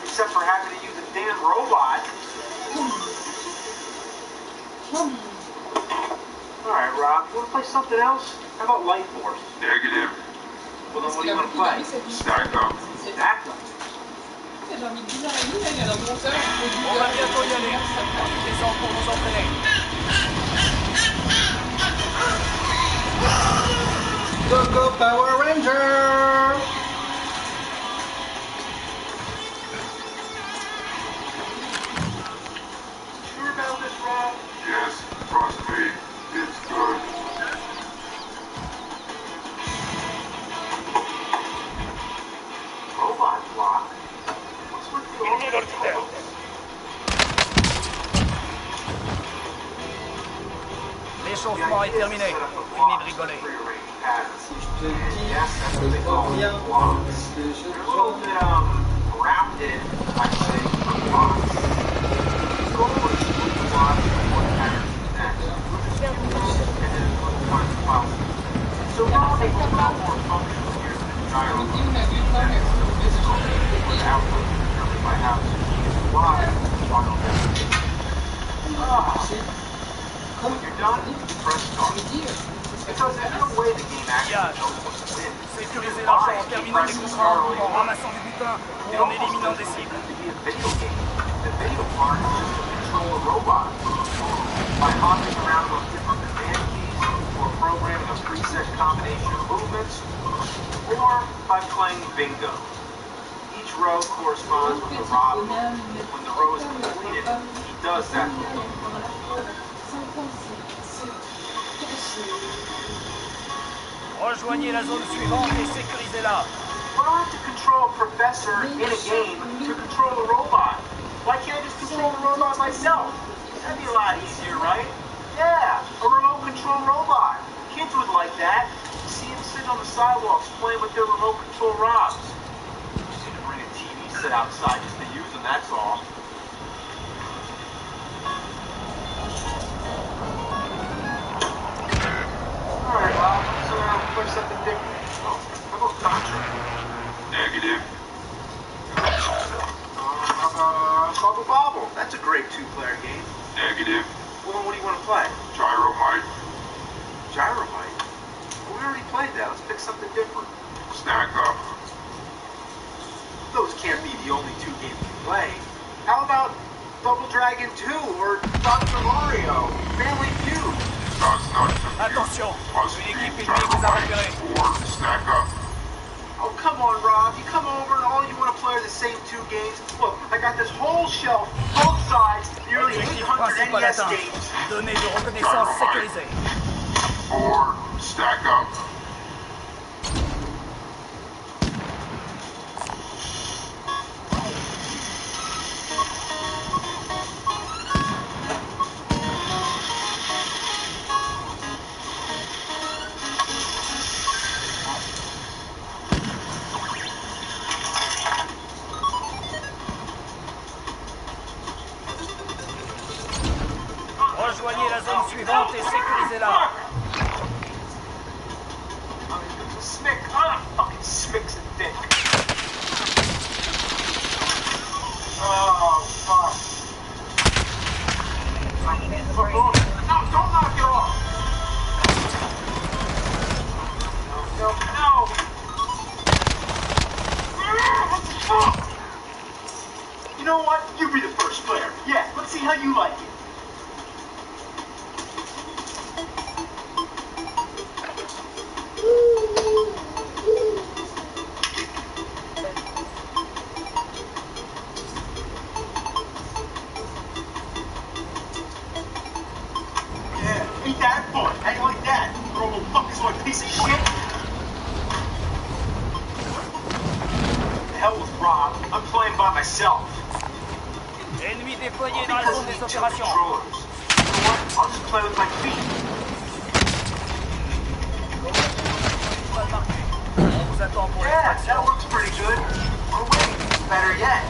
except for having to use a damn robot. Alright, Rob, you want to play something else? How about Light Force? Negative. Well, then what do you want to play? Stack up. Stack up. J'ai envie de dire à lui, là, il y a un monteur. On va bientôt y aller. Profitez-en pour vous entraîner. Go Power Ranger! Sure about this, Rob? Yes, trust me. It's good. Robot block? What's with the old L'échauffement est terminé. Fini de rigoler. Je te dis, c'est pas bien. Parce que je little bit rounded, I'd say, for blocks. The goal is to move the block from one pattern to the next, and in as little time as possible. So Rob is a little more functional here than the gyro. The output is determined by how the key is applied while on When you're done, press start. Because there's no way the game actually knows what to win. Sécuriser l'argent en terminant les contrats, en ramassant du butin ou en éliminant des cibles. To be a video game, the video part is just to control a robot. By hopping around with different command keys, or programming a preset combination of movements, or by playing bingo. Each row corresponds with a Rob. When the row is completed, he does that move. Rejoignez la zone suivante et sécurisez-la. But I have to control a professor in a game to control a robot. Why can't I just control the robot myself? That'd be a lot easier, right? Yeah, a remote control robot. Kids would like that. You see them sitting on the sidewalks playing with their remote control Robs. Just need to bring a TV set outside just to use them, that's all. Alright, Rob, let's play something different. Oh, how about Contra? Negative. Bubble Bobble. That's a great two-player game. Negative. Well, then what do you want to play? Gyromite. Gyromite? Well, we already played that. Let's pick something different. Stack up. Those can't be the only two games we play. How about Double Dragon 2 or Dr. Mario? Family Feud? That's not the Attention, Must une be équipe ennemie vous a repéré. Gyromite or stack up. Oh, come on, Rob. You come over and all you want to play are the same two games. Look, I got this whole shelf, both sides, nearly Objectif 800 principal NES atteint. games. Données de reconnaissance sécurisées. Or stack up. Rejoignez la zone suivante et sécurisez-la. Smick. Ah, fucking Smick's a dick. Oh, fuck. No, don't knock it off. No. You know what? You be the first player. Yeah, let's see how you like it. Yeah, ain't that fun? How you like that? Throw a little fuckers like a piece of shit? Rob. I'm playing by myself. Ennemi déployé dans la zone des opérations. You know what? I'll just play with my feet. On vous attend pour Yeah, l'extraction. that works pretty good. Or wait, better yet.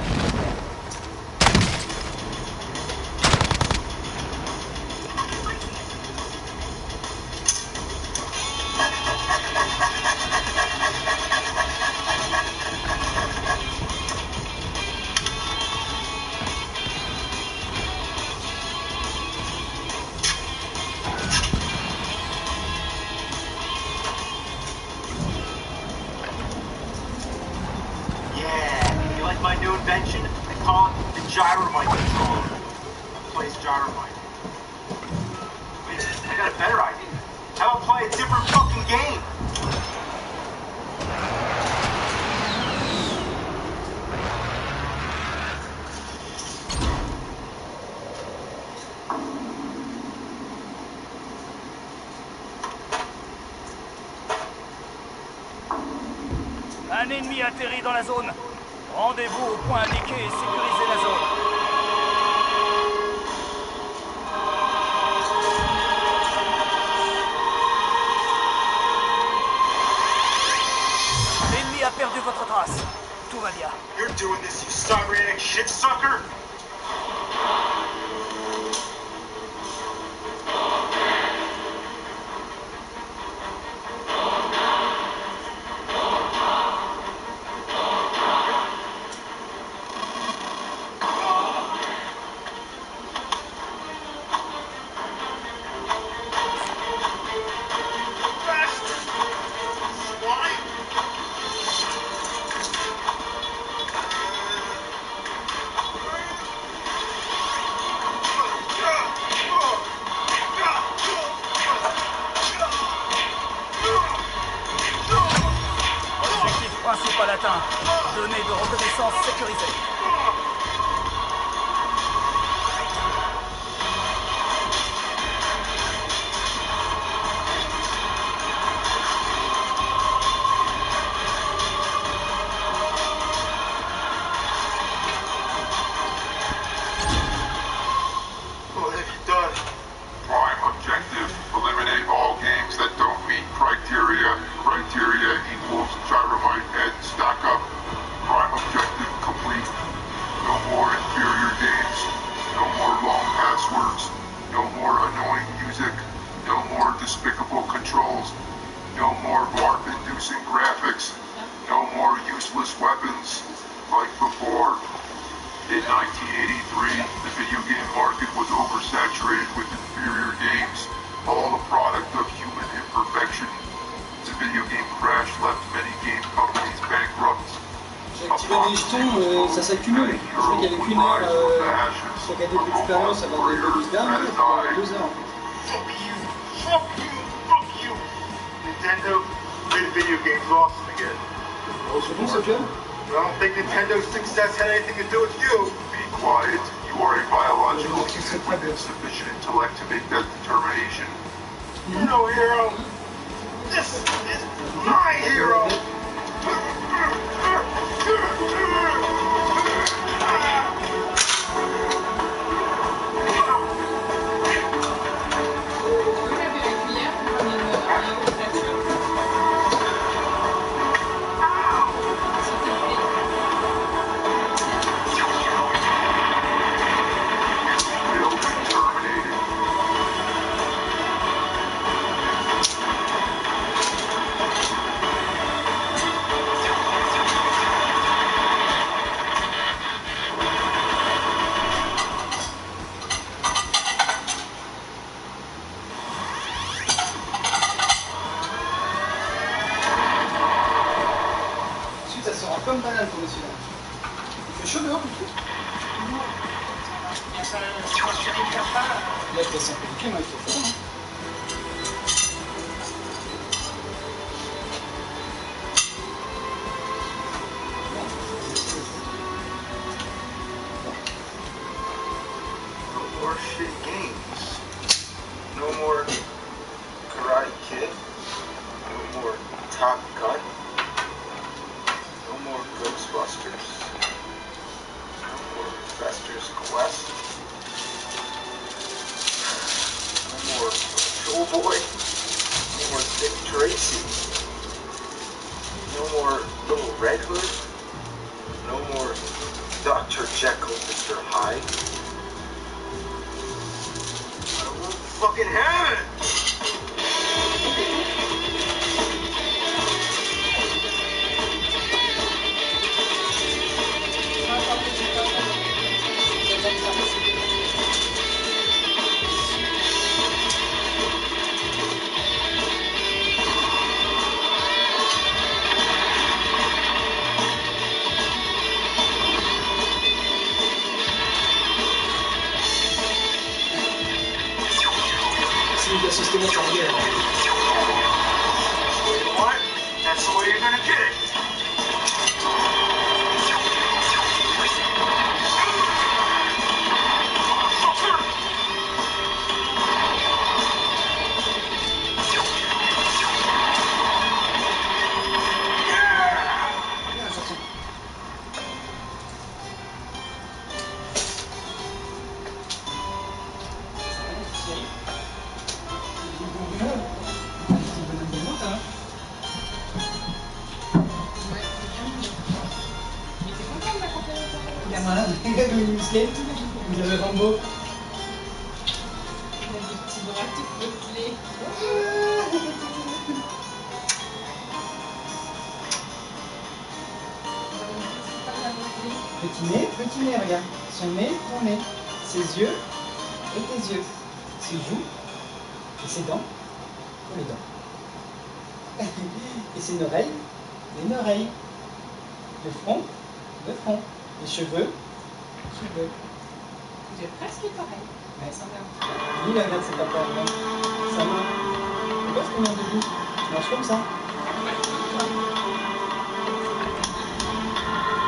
Yeah, you like my new invention? I call it the gyromite controller. Plays gyromite. Wait, I got a better idea. How about play a different fucking game? Un ennemi atterrit dans la zone. Rendez-vous au point indiqué et sécurisez la zone. L'ennemi a perdu votre trace. Tout va bien. You're doing this, you cybernetic shit sucker! Objectif principal atteint. Données de reconnaissance sécurisées. What have you done? Prime objective, eliminate all games that don't meet criteria. Criteria equals gyromite head stack up. Prime objective complete. No more inferior games. No more long passwords. No more annoying music. No more despicable controls. No more warp-inducing graphics. No more useless weapons. Like before. In 1983, the video game market was oversaturated with inferior games, all a product of human imperfection. The video game crash left many game companies bankrupt. J'ai activé des jetons, ça s'accumule. Je crois qu'il y avait qu'une heure, sur KD de l'expérience avant de le dernier, il y a 2 heures. Fuck you! Fuck you! Fuck you! Nintendo made video games awesome again. C'est bon, ça job? I don't think Nintendo's success had anything to do with you. Be quiet. You are a biological unit with insufficient intellect to make that determination. You're no hero. This is my hero. Will be terminated. Ensuite, ça sera comme banane pour celui-là. Il fait chaud dehors, du coup? Là, il passe un peu de clim, il fait froid. No more shit games. No more Karate Kid. No more Top Gun. No more Ghostbusters. Dr. Jekyll, Mr. Hyde. I won't fucking have it! Système chargé. What? That's the way you're gonna get it. Il est malade, il a une musclette, il avait Rambo. Il a des petits bras tout potelés. Petit nez, regarde. Son nez, ton nez. Ses yeux et tes yeux. Ses joues et ses dents. Pour les dents. Et ses oreilles, les oreilles. Le front. Les cheveux. Vous êtes presque pareil. Ouais, ça va. Lui, il regarde cette affaire là. Ça va. Regarde ce qu'on a de lui. Il marche comme ça.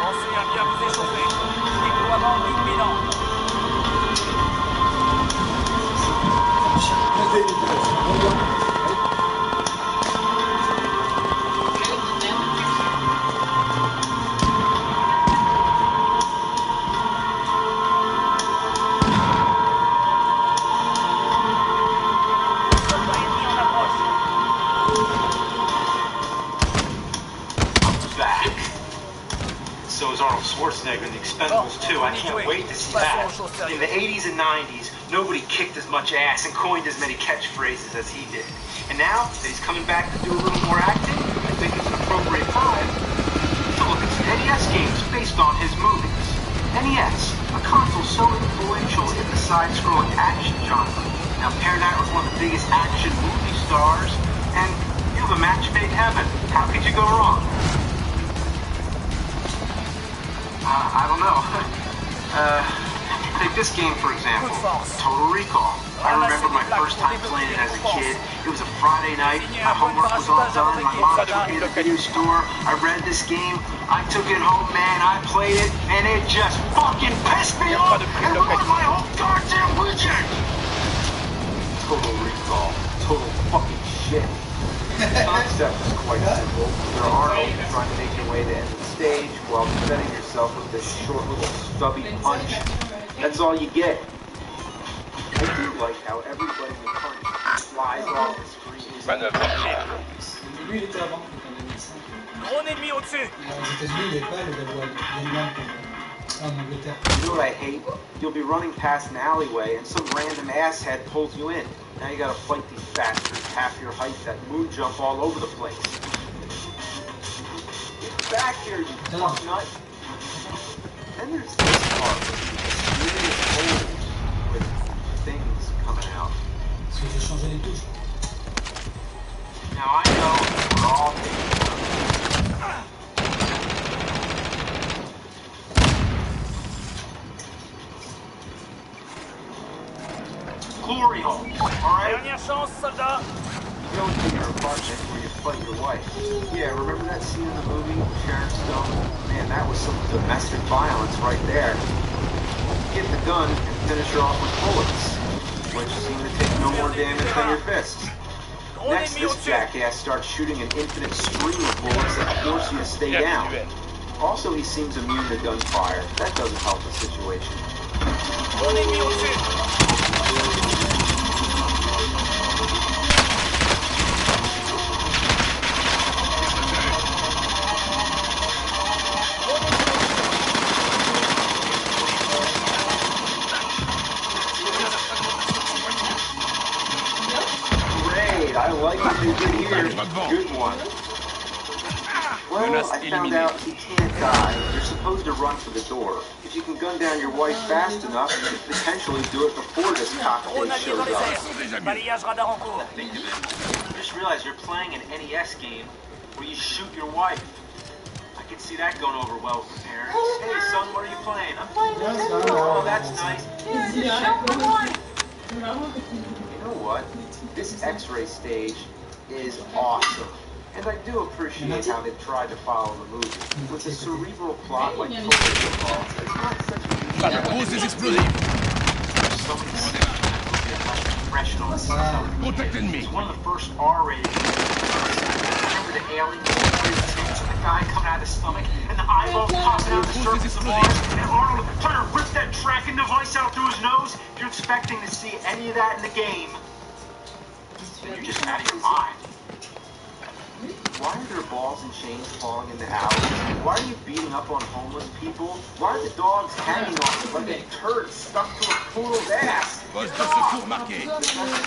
Pensez à bien vous échauffer. Déploiement imminent. So is Arnold Schwarzenegger in The Expendables 2. I can't wait to see that. In the 80s and 90s, nobody kicked as much ass and coined as many catchphrases as he did. And now that he's coming back to do a little more acting, I think it's an appropriate time to look at some NES games based on his movies. NES, a console so influential in the side-scrolling action genre. Now, Per Knight was one of the biggest action movie stars, and you have a match made in heaven. How could you go wrong? I don't know. Take this game, for example. Total Recall. I remember my first time playing it as a kid. It was a Friday night. My homework was all done. My mom took me to the video store. I read this game. I took it home, man. I played it, and it just fucking pissed me off and ruined my whole goddamn weekend. Total Recall. Total fucking shit. The concept is quite simple. You're Arnold trying to make your way to end the stage while defending yourself with this short little stubby punch. That's all you get. I do like how everybody in the punch flies off the screen. Lui, il était avant, en 2005. Drone ennemi au-dessus. Aux États-Unis, il n'y avait pas le Galois. Il y a une lampe en Angleterre. You know what I hate? You'll be running past an alleyway and some random asshead pulls you in. Now you gotta fight these bastards half your height that moon jump all over the place. Get back here, you fuck nut. Then there's this part where you experience holes with things coming out. Parce que j'ai changé les touches. Now I know we're all glory holes, alright? Dernière chance, soldat. You go into your apartment where you fight your wife. Yeah, remember that scene in the movie, Sharon Stone? Man, that was some domestic violence right there. Get the gun and finish her off with bullets, which seem to take no more damage than your fists. Next, this jackass starts shooting an infinite stream of bullets that force you to stay down. Also, he seems immune to gunfire. That doesn't help the situation. Drone ennemi au-dessus. Good one. Well, I found out you can't die. You're supposed to run for the door. If you can gun down your wife fast enough, you can potentially do it before this cockpit shows up. Balayage radar en cours. Think of it. I just realized you're playing an NES game where you shoot your wife. I can see that going over well with the parents. Hey son, what are you playing? I'm playing Nintendo. Oh, that's nice. Yeah, just shoot my wife. You know what? This X-ray stage is awesome. And I do appreciate how they've tried to follow the movie. With a cerebral plot like Total Recall, it's not such a deep There's so many scenes in that movie that left impression on the It's one of the first R-rated movies. Remember the alien tits and the guy coming out of the stomach and the eyeballs popping out of the surface of Mars and Arnold trying to rip that tracking device out through his nose? If you're expecting to see any of that in the game, you're just out of your mind. Why are there balls and chains falling in the alleys? Why are you beating up on homeless people? Why are the dogs hanging on you like a turd stuck to a poodle's ass? The best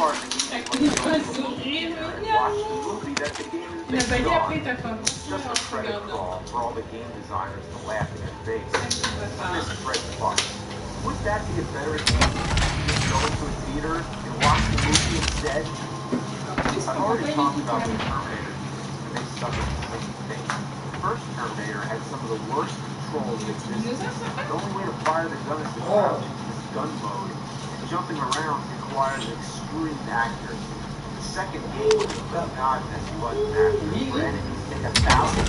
part of the game is watch the movie that the game is based on. It's just a credit crawl for all the game designers to laugh in your face. This Fred Fuck. Wouldn't that be a better excuse to go into a theater and watch the movie instead? I've already talked about the Terminator. They suffered the same thing. The first Terminator had some of the worst controls that existed. The only way to fire the gun is to crouch into this gun mode, and jumping around requires extreme accuracy. The second game was not as button accurate, where enemies take 1,000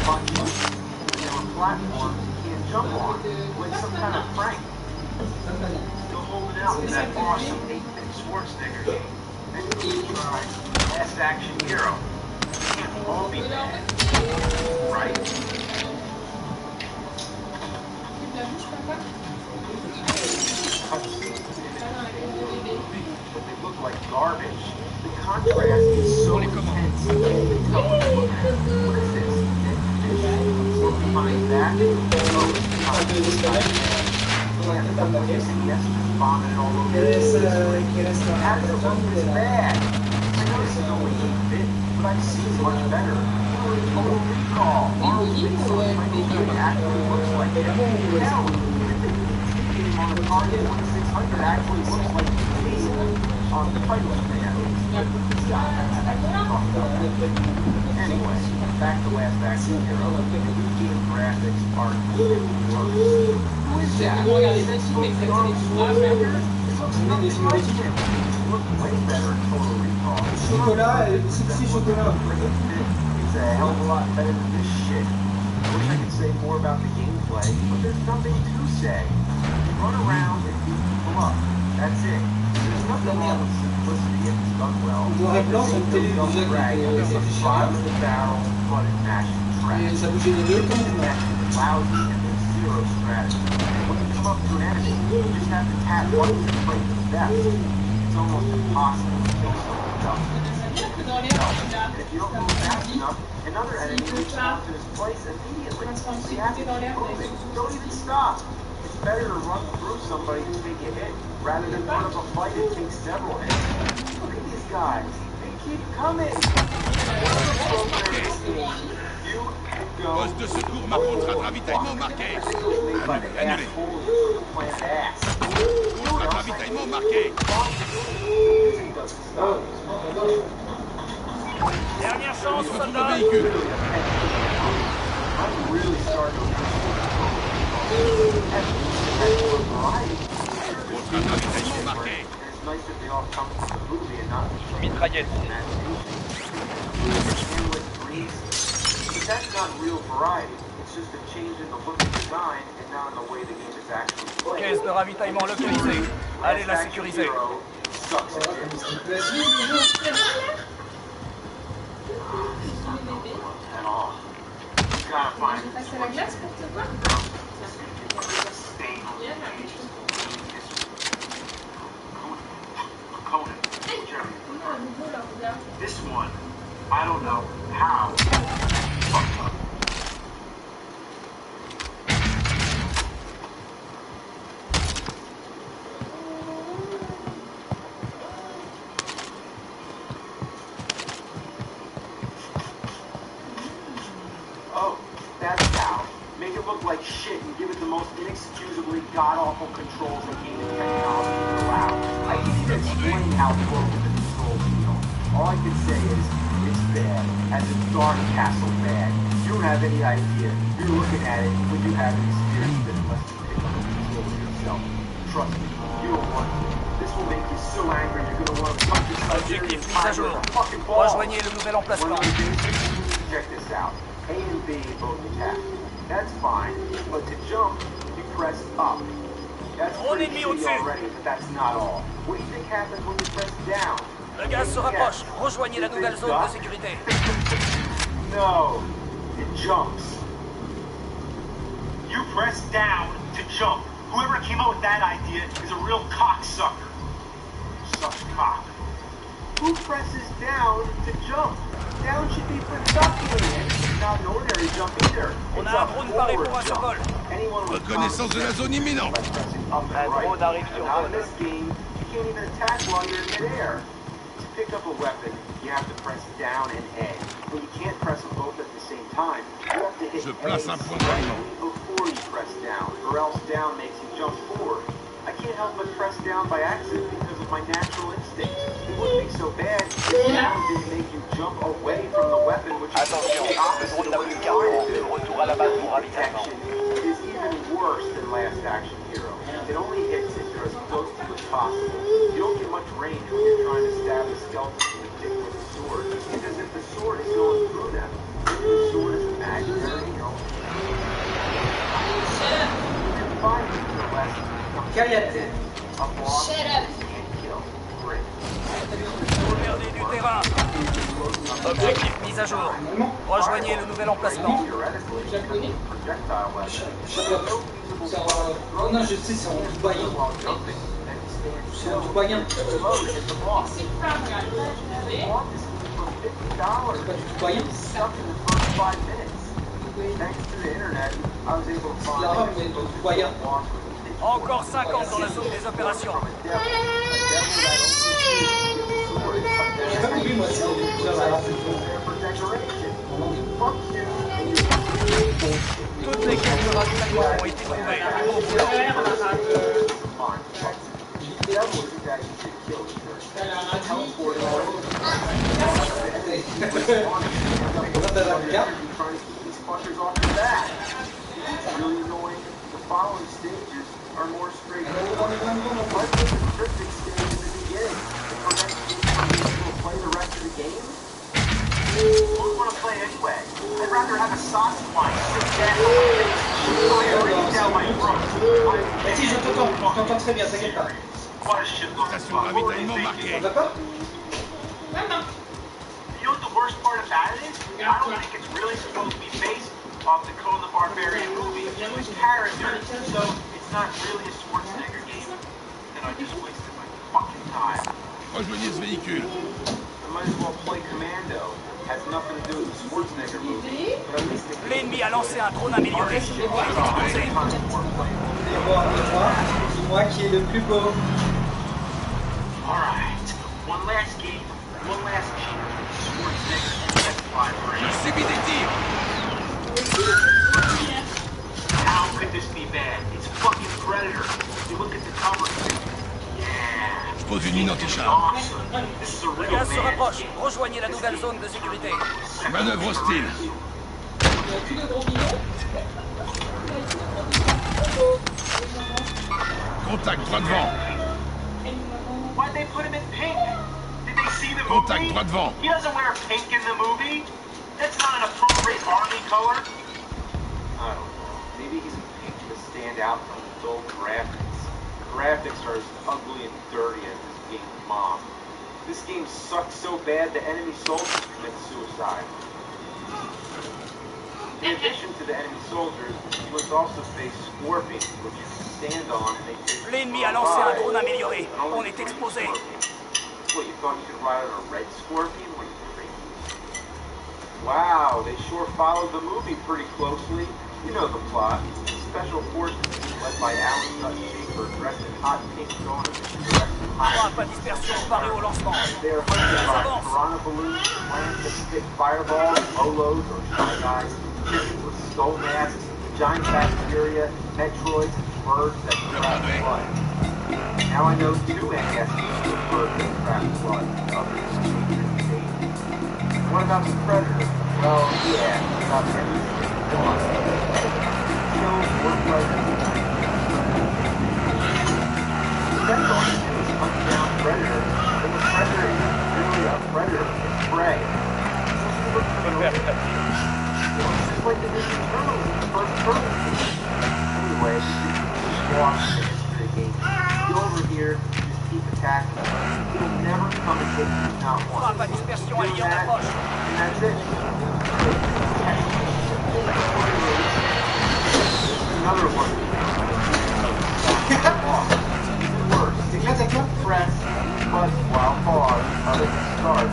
punches, and there were platforms you can't jump on, like some kind of prank. Still holding out in that awesome 8-bit Schwarzenegger game. Then you try Last Action Hero. Can't all be bad, right? But they look like garbage. The contrast is so intense. You can't even tell what you're looking at. What is this? Dead fish? Look behind that. Oh, it's behind this guy. Yeah, yes, just vomited all over the place. How does it look this bad? I know this is only 8-bit. But I've seen much better. Total Recall. Arnold actually looks like it. Hell, even the game on the Target 2600 actually looks like the game on the title command. Anyway, back to Last Action Hero. The new game graphics are even worse. Who is that? Is that supposed to be Arnold Schwarzenegger? It looks nothing like him. Look way better in Total Recall. Chocolat, c'est chocolat. It's a hell of a lot better than this shit. I wish I could say more about the gameplay, but there's nothing to say. You run around and beat people up. That's it. There's nothing wrong with simplicity if it's done well. It's a fire with a barrel, but it mashes trash. It's lousy and there's zero strategy. When you come up to an enemy, you just have to tap buttons and break the steps. It's almost impossible to kill someone else. And if you don't move fast enough, another enemy will jump to his place immediately. So you have to keep moving. Don't even stop. It's better to run through somebody to take a hit, rather than put up a fight and take several hits. Look at these guys. They keep coming. You go. Poste de secours, ma contre à ravitaillement marqué. Annulé. Contre à ravitaillement marqué. Dernière chance, soldat. Véhicule. Contre à ravitaillement marqué. Mitraillette. That's not real variety. It's just a change in the look and design and not in the way the game is actually played. Caisse de ravitaillement localisée. Allez la sécuriser. Passe à la glace pour te voir. This one, I don't know how. Fucked up. most inexcusably god-awful controls that gaming technology can allow. I can't even explain how broken the controls feel. All I can say is, it's bad. As a dark castle bad. You don't have any idea. You're looking at it when you haven't experienced it unless you pick up the controller yourself. Trust me, you don't want to. This will make you so angry you're going to want to punch your Siberian tiger with a fucking ball. Rejoignez le nouvel emplacement. Check this out. A and B both attack. That's fine, but to jump, you press up. That's pretty easy already, but that's not all. What do you think happens when you press down? Le gaz se rapproche. Rejoignez la nouvelle zone de sécurité. No, it jumps. You press down to jump. Whoever came up with that idea is a real cocksucker. Sucks cock. Who presses down to jump? Down should be for ducking. It's not an ordinary jump either. On a un drone paré pour un survol. Reconnaissance de la zone imminente. Un drone arrive sur Now in zone. this game, you can't even attack while you're in midair. To pick up a weapon, you have to press down and A. But you can't press them both at the same time. You have to hit Je A place un point d'arrivement. before you press down, or else down makes you jump forward. I can't help but press down by accident because of my natural instinct. It wouldn't be so bad if down didn't make you jump away from the weapon, which is Attention, the le opposite drone of n'a what plus you're de carburant. trying to De do. retour à la base pour Protection ravitaillement. is even worse than Last Action Hero. It only hits if you're as close to as possible. You don't get much range when you're trying to stab a skeleton in the dick with a sword, because if the sword is going through them, if the sword is imaginary, you know. And finally, the last Cayette. a boss Shut up. can't kill. Great. Perdez du terrain. Objectif mis à jour. Rejoignez le nouvel emplacement. Theoretically, projectile weapon. Oh non, je sais, c'est en dubaïen. C'est en dubaïen. C'est pas vrai. C'est pas du dubaïen. L'arabe, mais en dubaïen. Encore 50 dans la zone des opérations. J'ai pas compris, moi, c'est l'arabe. Toutes les caisses de ravitaillement ont été trouvées. Bon boulot. Really annoying. The following stages are more straightforward. Let's do the cryptic stage in the beginning. It prevents you from being able to play the rest of the game. Who would want to play anyway? I'd rather have a sauce fight, sit down on my face, shoot fire raining down my throat. Mais si, je t'entends très bien, t'inquiète pas. What a shitload of Station fun. What are you ravitaillement thinking? marquée. Ça va pas? Maman. You know what the worst part about it is? I don't think it's really supposed to be based off the Conan the Barbarian movie. It's character, so it's not really a Schwarzenegger game. And I just wasted my fucking time. Rejoignez ce véhicule. I might as well play Commando. Has nothing to do with the Schwarzenegger movie. But at least it L'ennemi a lancé un drone amélioré. Exposé. Dis-moi qui est le plus beau. Alright, one last game, one last game. Schwarzenegger specified Je range. subis des tirs. How could this be bad? It's fucking Predator. You look at the cover. Yeah. Pose une mine anti-char. Awesome. This is a Le real gaz se man's rapproche. game. Rejoignez la nouvelle zone de sécurité. Manœuvre hostile. Il y a plus de gros bidons. Contact droit devant. Why'd they put him in pink? Did they see the Contact movie? droit devant. He doesn't wear pink in the movie. That's not an appropriate army color. I don't know. Maybe he's pink to stand out from the dull graphics. The graphics are as ugly and dirty as this game's mom. This game sucks so bad the enemy soldiers commit suicide. In addition to the enemy soldiers, you must also face scorpions, which you can stand on and they take. L'ennemi a lancé un drone amélioré. On est exposé. What, you thought you could ride on a red scorpion? What, you crazy? Wow, they sure followed the movie pretty closely. You know the plot. Special forces led by Alan Schaefer dressed in hot pink garments. Frappe à dispersion parée au lancement. They are hunted by piranha balloons, plants that spit fireballs, lolos, or shy guys, chickens with skull masks, giant bacteria, metroids, and birds that trap blood. Now I know 2 NS birds that trap blood. Others what about the predator? Well, yeah, about everything gone. Kills more predators. That's all you do is hunt down predators, but the predator isn't really a predator, it's prey. It's just like the Ninja Turtles in the first Turtles game. Anyway, this is lost in the history of games. Go over here, just keep attacking. It'll never come and take you not once. Frappe à dispersion alliée en And approche. that's it. Another one. C'est clair, c'est clair. Press, but while pause, other than start,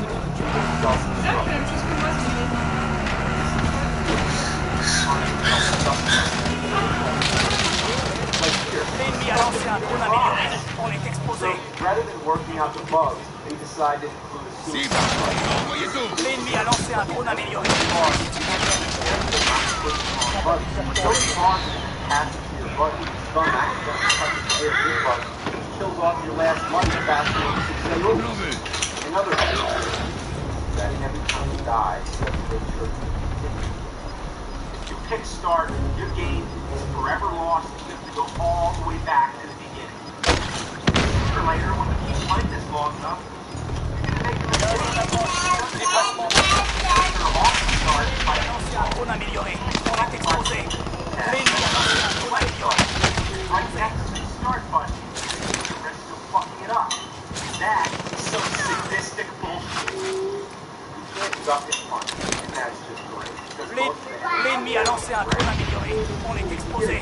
L'ennemi a lancé un drone amélioré. On est exposé. Rather than working out the bugs, they decided to include a suicide. L'ennemi a lancé un drone amélioré. Kills off your last life faster than 6 seconds. Another that every time you die, you have to make sure you continue. If you kickstart, your game is forever lost. You have to go all the way back to the beginning. Sooner or later, when you keep playing this long enough, you're going to make a mistake. Lancé un drone amélioré. On est exposé. L'ennemi a lancé un drone amélioré. Right next to the start button. The rest of fucking it up. That is some sadistic bullshit. You can't duck and punch, and that's just great. L'ennemi a lancé un drone amélioré. On est exposé.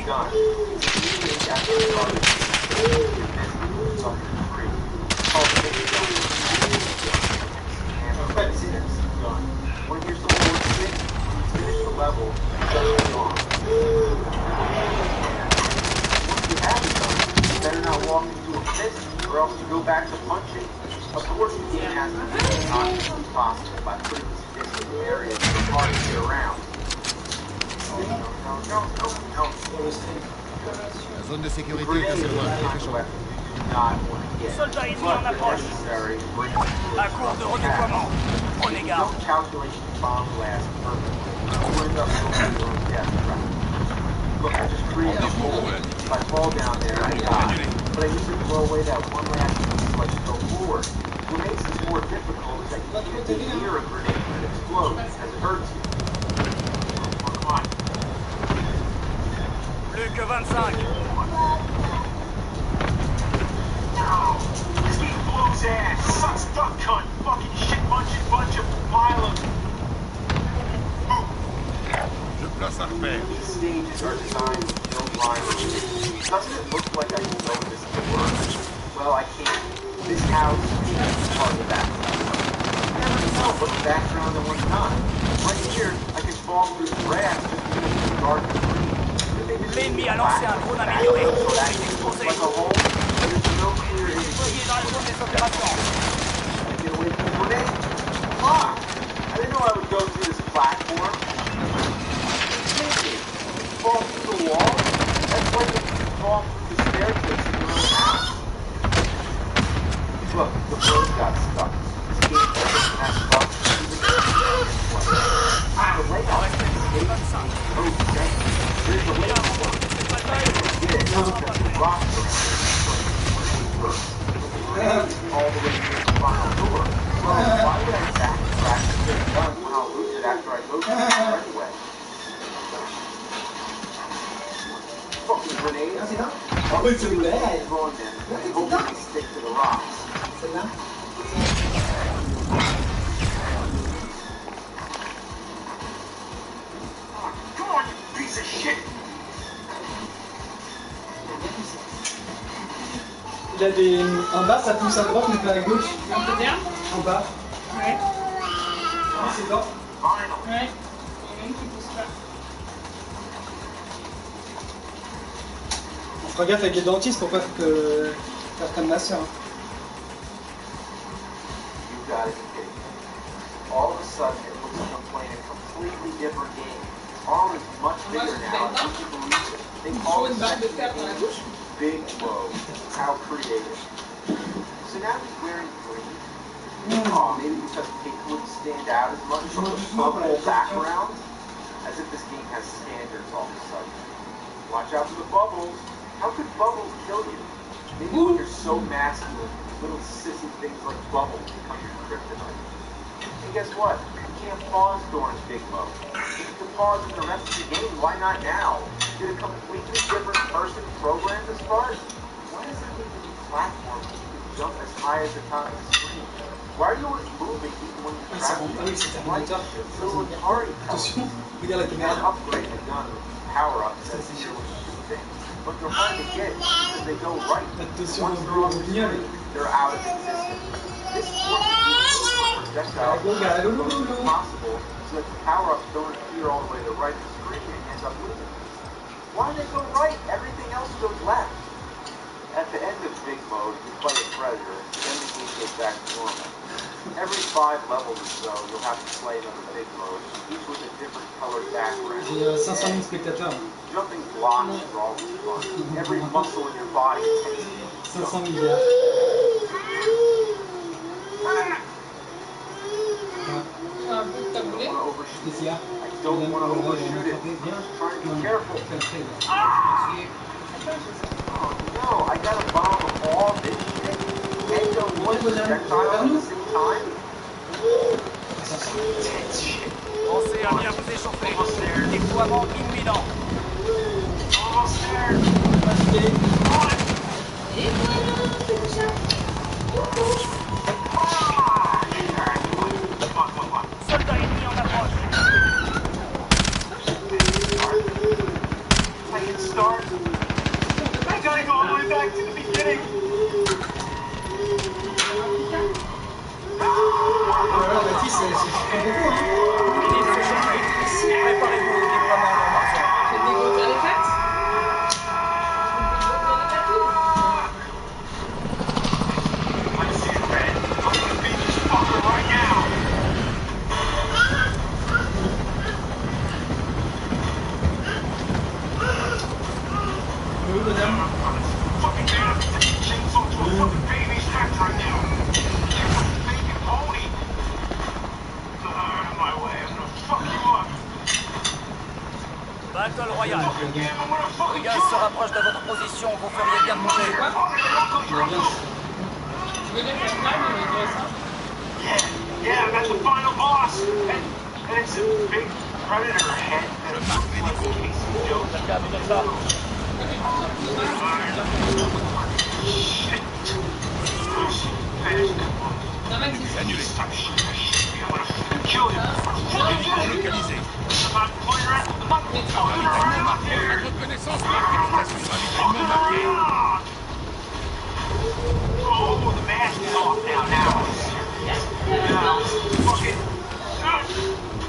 When you're supposed to finish the level, it's gone. Once you have it done, you better not walk into a fist, or else you go back to punching. Of course, the game has to make it not possible by putting these fists in areas that are hard to get around. La zone de sécurité est assez loin. Soldat ennemi en approche. À court de redéploiement. Prenez garde. Look, I just created a hole. If I fall down there, I die. But I use it to blow away that one last piece so I can go forward. What makes this more difficult is that you can't get near a grenade that explodes as it hurts you. Come on. Plus que 25. No! This game blows ass! Sucks duck cunt! Fucking shit munching bunch of pile of... Je place un repère. These stages are designed to kill violence. Doesn't it look like I know this will work? Well, I can't. This house is part of the background. You never know what's background and what's not. Right here, I can fall through the grass just because it's dark and green. L'ennemi a lancé un drone amélioré. On est exposé. Like a hole, there's no clear Déployé dans la zone des opérations. get away from the grenade. Fuck! I didn't know I would go through this platform. Fall through the wall? That's like if you fall through the staircase in your own house. Look, the bird got stuck. This game doesn't have stuck. The layout is there's a layout for it. Because the rocks around all the way to the final door. So why would I backtrack and get it done when I'll lose it after I go through it anyway? Fucking grenades. Oui, c'est vrai. Throwing them. I hope they stick to the rocks. Celle-là. Come on, you piece of shit! Il y a des... En bas, ça pousse à droite, mais pas à gauche. Un peu d'air. En bas. Ouais. Ah, c'est bas. Ouais. Il y en a une qui pousse pas. On fera gaffe avec les dentistes pour pas faire comme ma soeur. You got it. All of a sudden, it looks like I'm playing a completely different game. Arm is much bigger now. They call this big low. How creative. So now he's wearing green. Oh, maybe because pink wouldn't stand out as much from the purple background. As if this game has standards all of a sudden. Watch out for the bubbles. How could bubbles kill you? Maybe when you're so masculine, little sissy things like bubbles become your kryptonite. And guess what? You can't pause during big mode. If you can pause in the rest of the game, why not now? Did a completely different person program this part? Why does that make a new platform so you can jump as high as the top of the screen? Why are you always moving even when you travel? Why do you so retarded? Regarde la caméra. Upgrade the gun power-ups as the year was things. But they're hard to get because they go right. Once they're on the screen, they're out of existence. This forces projectiles as close as possible so that the power-ups don't appear all the way to the right of the screen and end up losing. Why do they go right? Everything else goes left. At the end of big mode, you play a predator, then the game goes back to normal. Every 5 levels or so, you'll have to play another big mode, each with a different colored background. J'ai 500 000 spectateurs. Jumping blocks are always fun. Every muscle in your body takes 500 milliards. I don't want to overshoot it. Try to be careful. Oh no, I got a bomb of all this shit. And the one projectile at the same time. Intense shit. Pensez à bien vous échauffer. Déploiement imminent. Almost there. Soldat ennemi en approche. I can start. I gotta go all the way back to the beginning. Voilà, Baptiste, c'est beaucoup, hein. Finissez de s'échauffer. Préparez-vous au déploiement dans Warzone. Je vais dégoûter les pattes. I see it, Red. I'm gonna beat this fucker right now. Oui, madame. Fucking damn, chainsaw to a fucking baby strapped right now. You fucking pony. Out of my way, I'm gonna fuck you up. Battle Royale. Fucking damn, I'm gonna fucking Le gaz se rapproche de votre position. Vous feriez bien de bouger. Yeah, that's the final boss. And it's a big predator head. Oh, the mask is off now.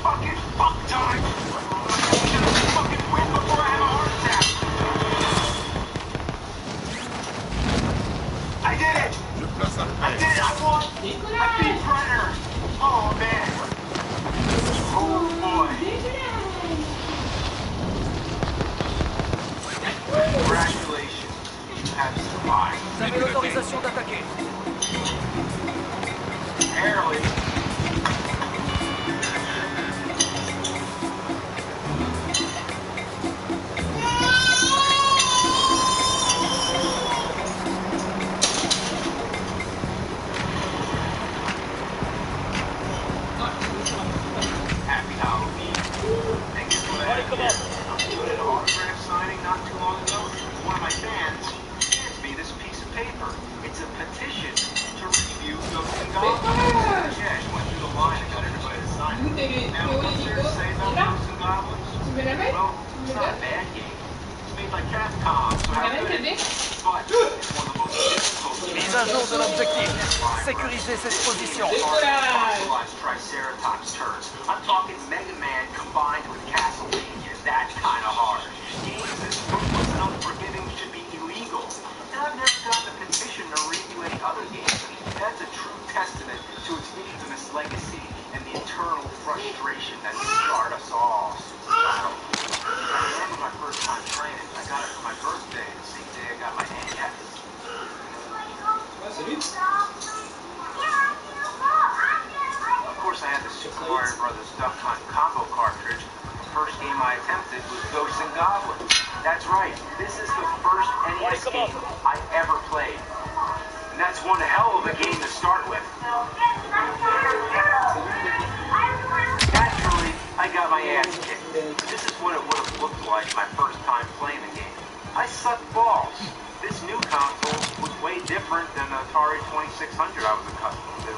Fucking fuck time. I'm gonna fucking win before I have a heart attack. I did it. I did it. I won. I beat Predator. Oh man. Oh boy. Congratulations. You have survived. Vous avez l'autorisation d'attaquer. Barely. Happy Halloween. And guess what I did? I'm doing an autograph signing not too long ago. One of my fans hands me this piece of paper. It's a petition to review Ghosts and Goblins. Yeah, she went through the line and got everybody to sign it. Now, what's there to say about Ghosts and Goblins? Well, it's not a bad game. It's made by Capcom, so how could it? But it's one of the most difficult games. Mise à jour de l'objectif. Sécuriser cette position. Triceratops turns. I'm talking Mega Man combined with Castlevania. That's kind of hard. Games as ruthless and unforgiving should be illegal. And I've never gotten a petition to review any other games. That's a true testament to its infamous legacy and the eternal frustration that scarred us all since the battle. duck-hunt combo cartridge, the first game I attempted was Ghosts and Goblins. That's right, this is the first NES game I ever played. And that's one hell of a game to start with. Naturally, I got my ass kicked. This is what it would have looked like my first time playing the game. I sucked balls. This new console was way different than the Atari 2600 I was accustomed to.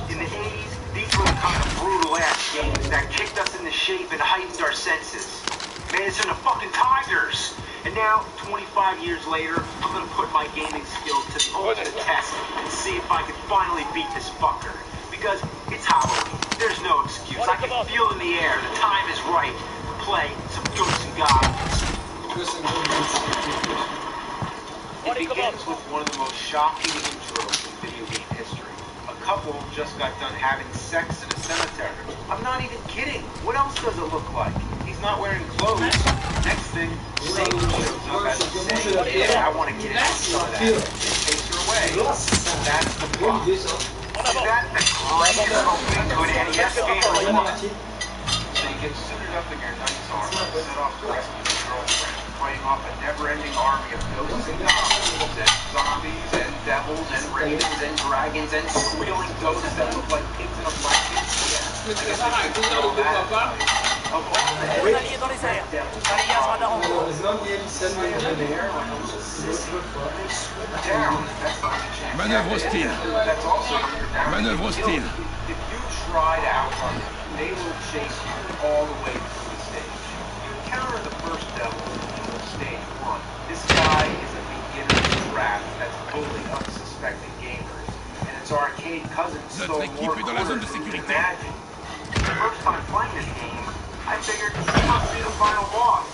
In the 80s, these were the kind of brutal-ass games that kicked us into shape and heightened our senses. Made us into fucking tigers. And now, 25 years later, I'm gonna put my gaming skills to the ultimate test and see if I can finally beat this fucker. Because it's Halloween. There's no excuse. I can feel in the air. The time is right to play some Ghosts and Goblins. It begins with one of the most shocking intros in video game history. A couple just got done having sex in a cemetery. I'm not even kidding. What else does it look like? He's not wearing clothes. Next thing, Satan shows up as he's saying, yeah, I want to get into some of that. And takes her away. That's the plot. Is that the greatest opening to an NES game or what? So you get suited up in your knight's armor and set off to rescue your girlfriend, fighting off a never-ending army of ghosts and goblins and zombies and devils and ravens and dragons and squealing ghosts that look like pigs in a blanket. Yeah, I guess I should know that. Of all the Alliés dans les airs. Balayage radar en cours. Manœuvre hostile. Manœuvre hostile. If you tried out, they will chase you all the way through the stage. You encounter the first devil in stage 1. This guy is a beginner's trap that's bullying unsuspecting gamers, and its arcade cousin stole more quarters than you can imagine. The first time playing this game, I figured this must be the final boss.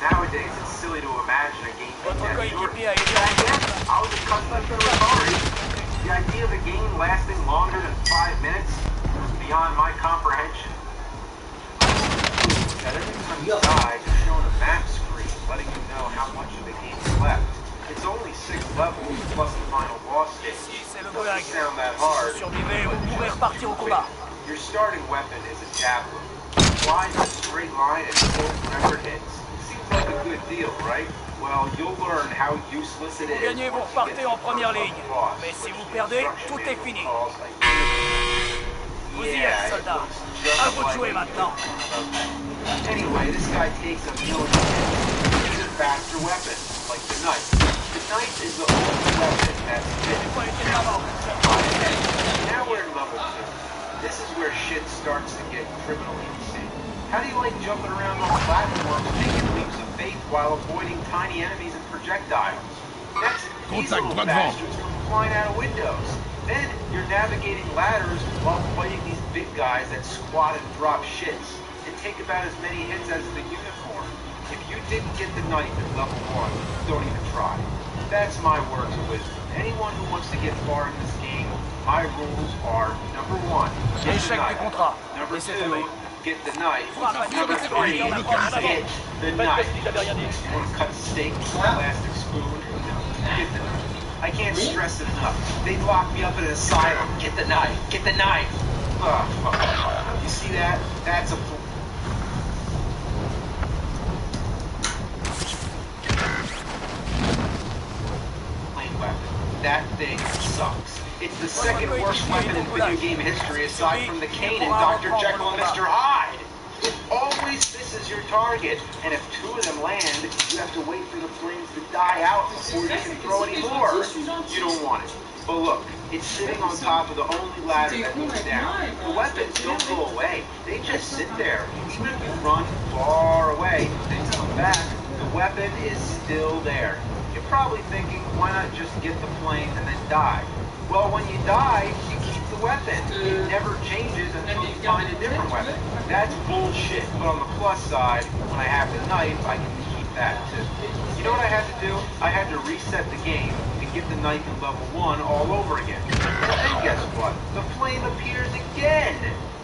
Nowadays, it's silly to imagine a game like that short. Back then, I was accustomed to Atari. The idea of a game lasting longer than 5 minutes was beyond my comprehension. That every time you die, you're shown a map screen letting you know how much of the game is left. It's only 6 levels plus the final boss stage. Doesn't sound that hard, but your starting weapon is a javelin. Flies in a straight line and pulls whenever it hits. Seems like a good deal, right? Well, you'll learn how useless it is. Gagnez, vous repartez en première ligne. Mais si vous perdez, tout est fini. Vous y êtes, soldat. À vous de jouer maintenant. Anyway, this guy takes a military. He's a faster weapon, like the knife. The knife is the only weapon that's fit. Now we're in level 2. This is where shit starts to get criminally insane. How do you like jumping around on platforms, making leaps of faith while avoiding tiny enemies and projectiles? Next, these little bastards come flying out of windows. Then, you're navigating ladders while fighting these big guys that squat and drop shits and take about as many hits as the unicorn. If you didn't get the knife at level 1, don't even try. That's my words of wisdom. Anyone who wants to get far in this game, my rules are: number 1, get the knife. Number 2, get the knife. Number 3, hit the knife. You want to cut steak with a plastic spoon? Get the knife. I can't stress it enough. They'd lock me up in an asylum. Get the knife. Get the knife. Oh, fuck. You see that? That's a weapon. That thing sucks. It's the second worst weapon in video game history aside from the cane and Dr. Jekyll and Mr. Hyde. It always misses your target, and if 2 of them land, you have to wait for the flames to die out before you can throw any more. You don't want it. But look, it's sitting on top of the only ladder that moves down. The weapons don't go away. They just sit there. Even if you run far away and come back, the weapon is still there. You're probably thinking, why not just get the flame and then die? Well, when you die, you keep the weapon. It never changes until you find a different weapon. That's bullshit. But on the plus side, when I have the knife, I can keep that too. You know what I had to do? I had to reset the game and get the knife in level 1 all over again. And guess what? The flame appears again.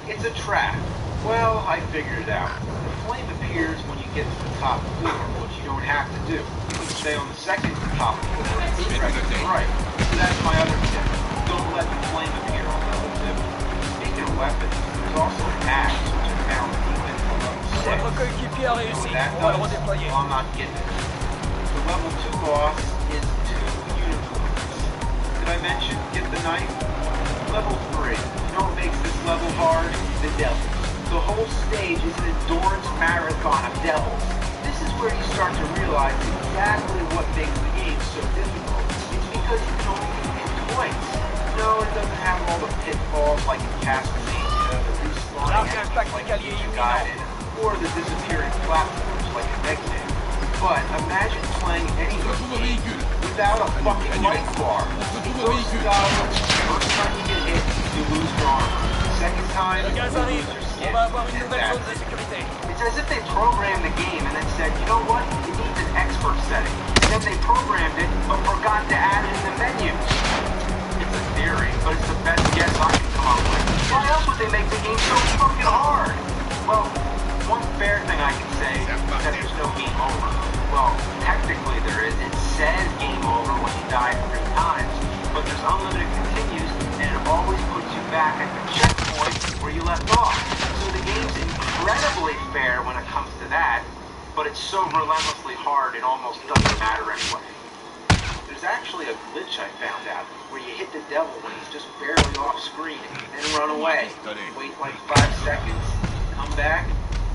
It's a trap. Well, I figured it out. The flame appears when you get to the top floor, which you don't have to do. You can stay on the second to top floor and press the right. So that's my other tip. Don't let the flame appear on level 2. Speaking of weapons, there's also an axe, which Votre coéquipier a réussi. On va le redéployer. Well, I'm not getting it. The level 2 boss is 2 unicorns. Did I mention get the knife? Level 3. You know what makes this level hard? The devils. The whole stage is an endurance marathon of devils. This is where you start to realize exactly what makes the game so difficult. It's because you can only hit twice. No, it doesn't have all the pitfalls like in Castlevania, the respawning like in Gaiden, or the disappearing platforms like in Mega. But imagine playing any game without a fucking light bar. First time you get hit, you lose your armor. Second time, you lose your skin. And that's it. It's as if they programmed the game and then said, you know what, it needs an expert setting. And then they programmed it, but forgot to add it in the menus. It's a theory, but it's the best guess I can come up with. Why else would they make the game so fucking hard? Well, one fair thing I can say is that there's no game over. Well, technically there is. It says game over when you die 3 times, but there's unlimited continues, and it always puts you back at the checkpoint where you left off. So the game's incredibly fair when it comes to that, but it's so relentlessly hard it almost doesn't matter anyway. There's actually a glitch I found out where you hit the devil when he's just barely off screen, then run away. Wait like 5 seconds, come back,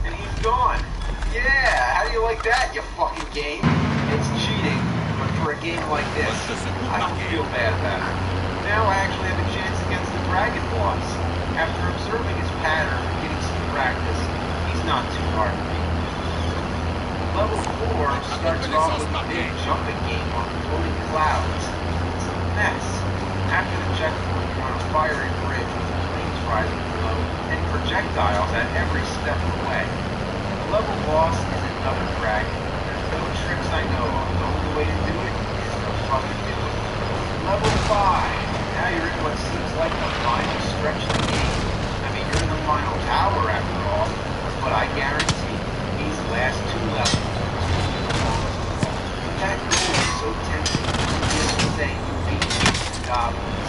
and he's gone. Yeah, how do you like that, you fucking game? It's cheating, but for a game like this, I don't feel bad about it. Now I actually have a chance against the dragon boss. After observing his pattern and getting some practice, he's not too hard to beat. Level 4 starts off with a big jumping game on floating clouds. It's a mess. After the checkpoint, you're on a fiery bridge with flames rising below and projectiles at every step of the way. The level boss is another dragon. There's no tricks I know of. The only way to do it is to fucking do it. Level 5. Now you're in what seems like the final stretch of the game. I mean, you're in the final tower after all, but I guarantee these last 2 levels that goal is so tempting to just say you beat the goblins,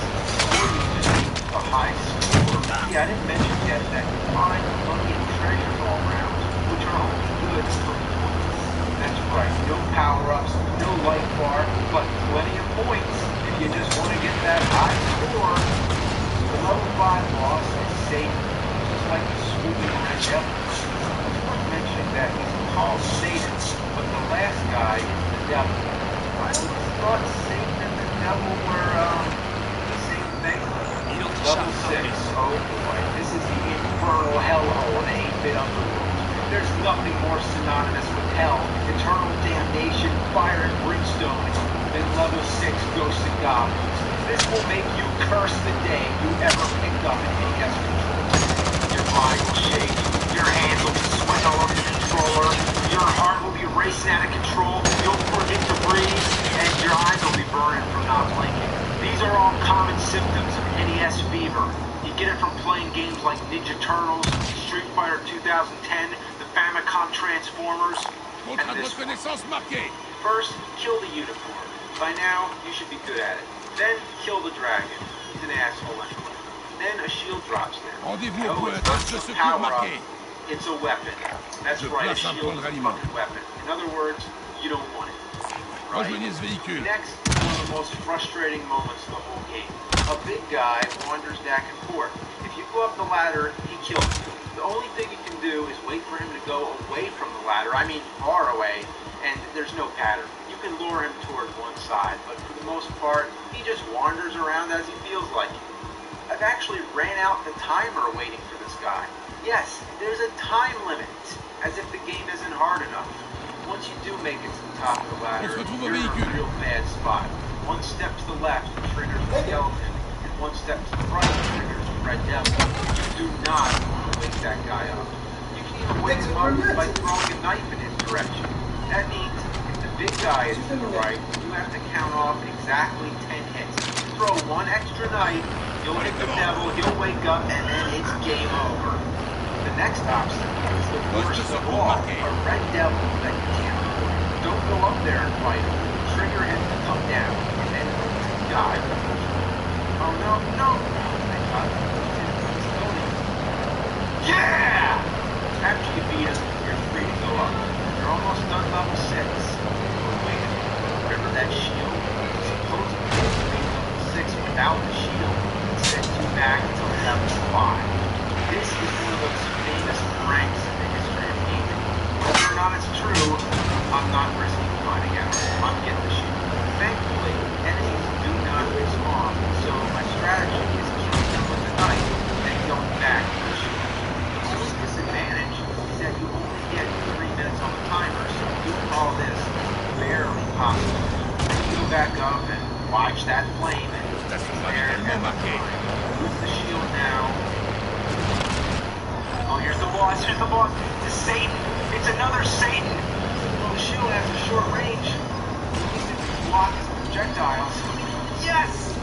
or you just beat a high score. Yeah, I didn't mention yet that you find money and treasures all around, which are only good for points. That's right, no power-ups, no life bar, but plenty of points if you just want to get that high score. The level 5 boss is safe, just like the swooping red devil. It's worth mentioning that he's called Satan, but the last guy is the devil. I always thought Satan and the devil were the same thing. Level 6, oh boy, this is the infernal hellhole in the 8-bit underworld. There's nothing more synonymous with hell, eternal damnation, fire and brimstone than level 6 Ghosts and Goblins. This will make you curse the day you ever picked up an AS controller. Your body will shake, your hands will be sweating all over the controller, your heart will be racing out of control, you'll forget to breathe, and your eyes will be burning from not blinking. These are all common symptoms of NES fever. You get it from playing games like Ninja Turtles, Street Fighter 2010, the Famicom Transformers, and this one. First, kill the unicorn. By now, you should be good at it. Then, kill the dragon. He's an asshole anyway. Then a shield drops there. No, it's not just a power-up. It's a weapon. That's right, a shield is a fucking weapon. In other words, you don't want it. Right? Next, one of the most frustrating moments of the whole game. A big guy wanders back and forth. If you go up the ladder, he kills you. The only thing you can do is wait for him to go away from the ladder, I mean far away, and there's no pattern. You can lure him toward one side, but for the most part, he just wanders around as he feels like it. I've actually ran out the timer waiting for this guy. Yes, there's a time limit, as if the game isn't hard enough. Once you do make it to the top of the ladder, you're in a real bad spot. One step to the left triggers the skeleton, and one step to the right triggers the red devil. You do not want to wake that guy up. You can even wake him up by throwing a knife in his direction. That means if the big guy is to the right, you have to count off exactly 10 hits. Throw one extra knife, you'll hit the devil, he'll wake up, and then it's game over. The next obstacle is the worst of all, a red devil that you can't avoid. Don't go up there and fight him. Trigger him to come down, and then die. Oh no, no! Thank God. Yeah! After you beat him, you're lie. This is one of those famous pranks in the history of gaming. Whether or not it's true, I'm not risking finding out. I'm getting the shield. Thankfully, enemies do not respawn, so my strategy is killing them with the knife and going back to the shield. The only disadvantage is that you only get 3 minutes on the timer, so doing all this is barely possible. You go back up and watch that flame and there and use the shield now. Oh, here's the boss, here's the boss. It's Satan. It's another Satan. Well, the shield has a short range. At least it can block his projectiles. Yes!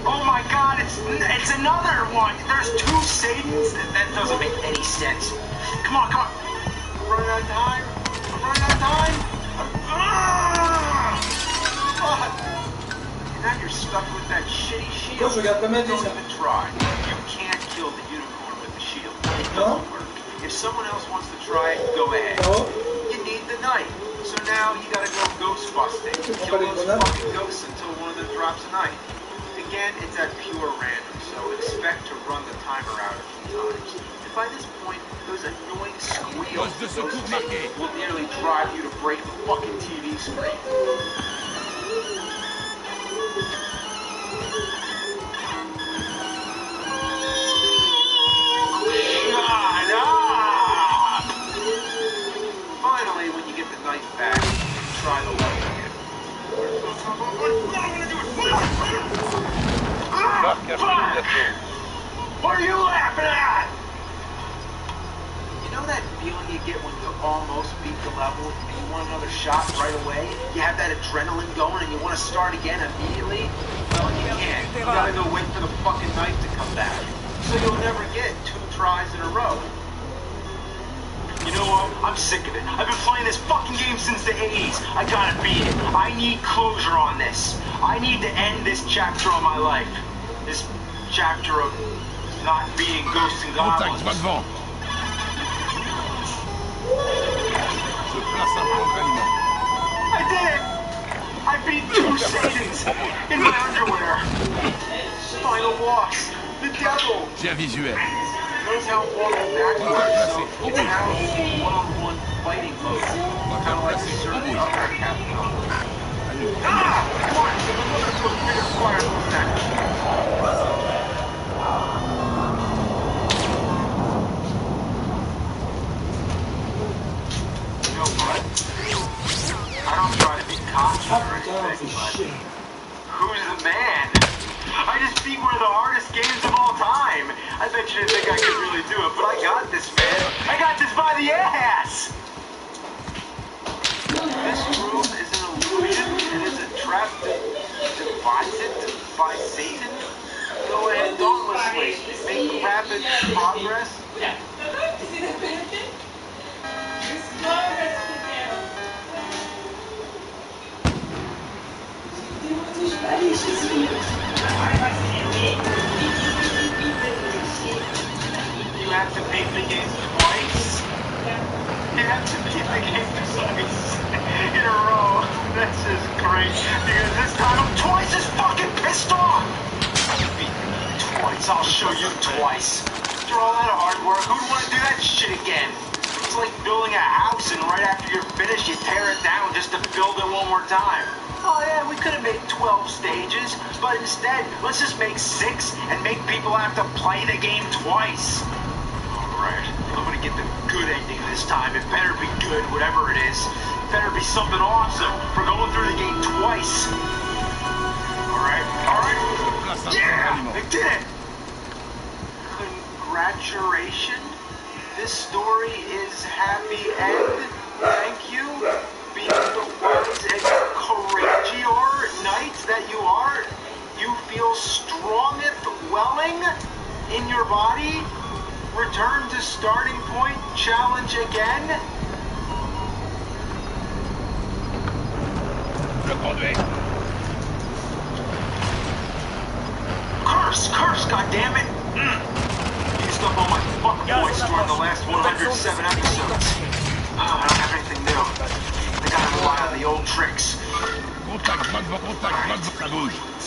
Oh my god, it's another one. There's 2 Satans? That doesn't make any sense. Come on, come on. I'm running out of time. I'm running out of time. And now you're stuck with that shitty shield. Don't even try. You can't kill the unicorn with the shield. It doesn't work. If someone else wants to try it, go ahead. You need the knife. So now you gotta go ghost busting. Kill those fucking ghosts until one of them drops a knife. Again, it's at pure random, so expect to run the timer out a few times. And by this point, those annoying squeals the ghosts make will nearly drive you to break the fucking TV screen. Finally, when you get the knife back, try the level again. What are you laughing at? You know that feeling you get when you almost beat the level and you want another shot right away? You have that adrenaline going and you want to start again immediately? Well, you can't. You gotta go wait for the fucking knife to come back. So you'll never get 2 tries in a row. You know what? I'm sick of it. I've been playing this fucking game since the 80s. I gotta beat it. I need closure on this. I need to end this chapter of my life. This chapter of not beating ghosts and goblins. I did it! I beat 2 Satans in my underwear. Final boss. The devil. J'ai un visuel. Notice how walking backwards, so it's now one-on-one fighting mode. Kind of like certain other Capcom. Come on! Look at those bigger fire mustache. You know what? I don't try to be cocky or anything, but who's the man? I just beat one of the hardest games of all time. I bet you didn't think I could really do it, but I got this, man. I got this by the ass! This room is an illusion, and it's a trap devised by Satan. Go ahead dauntlessly. Make rapid progress. You have to beat the game twice. You have to beat the game twice in a row. That's just great. Because this time I'm twice as fucking pissed off. Beat me twice. I'll show you twice. After all that hard work, who'd want to do that shit again? It's like building a house and right after you're finished, you tear it down just to build it one more time. Oh yeah, we could have made 12 stages, but instead, let's just make 6 and make people have to play the game twice. Alright, I'm gonna get the good ending this time. It better be good, whatever it is. It better be something awesome for going through the game twice. Alright, alright. Yeah, I did it! Congratulations. This story is happy end. Thank you. Being the wise and courageous knight that you are, you feel strongeth welling in your body. Return to starting point. Challenge again. Curse, goddammit! Used up all my fuck points during the last 107 episodes. I don't have anything new. I gotta rely on the old tricks. Let's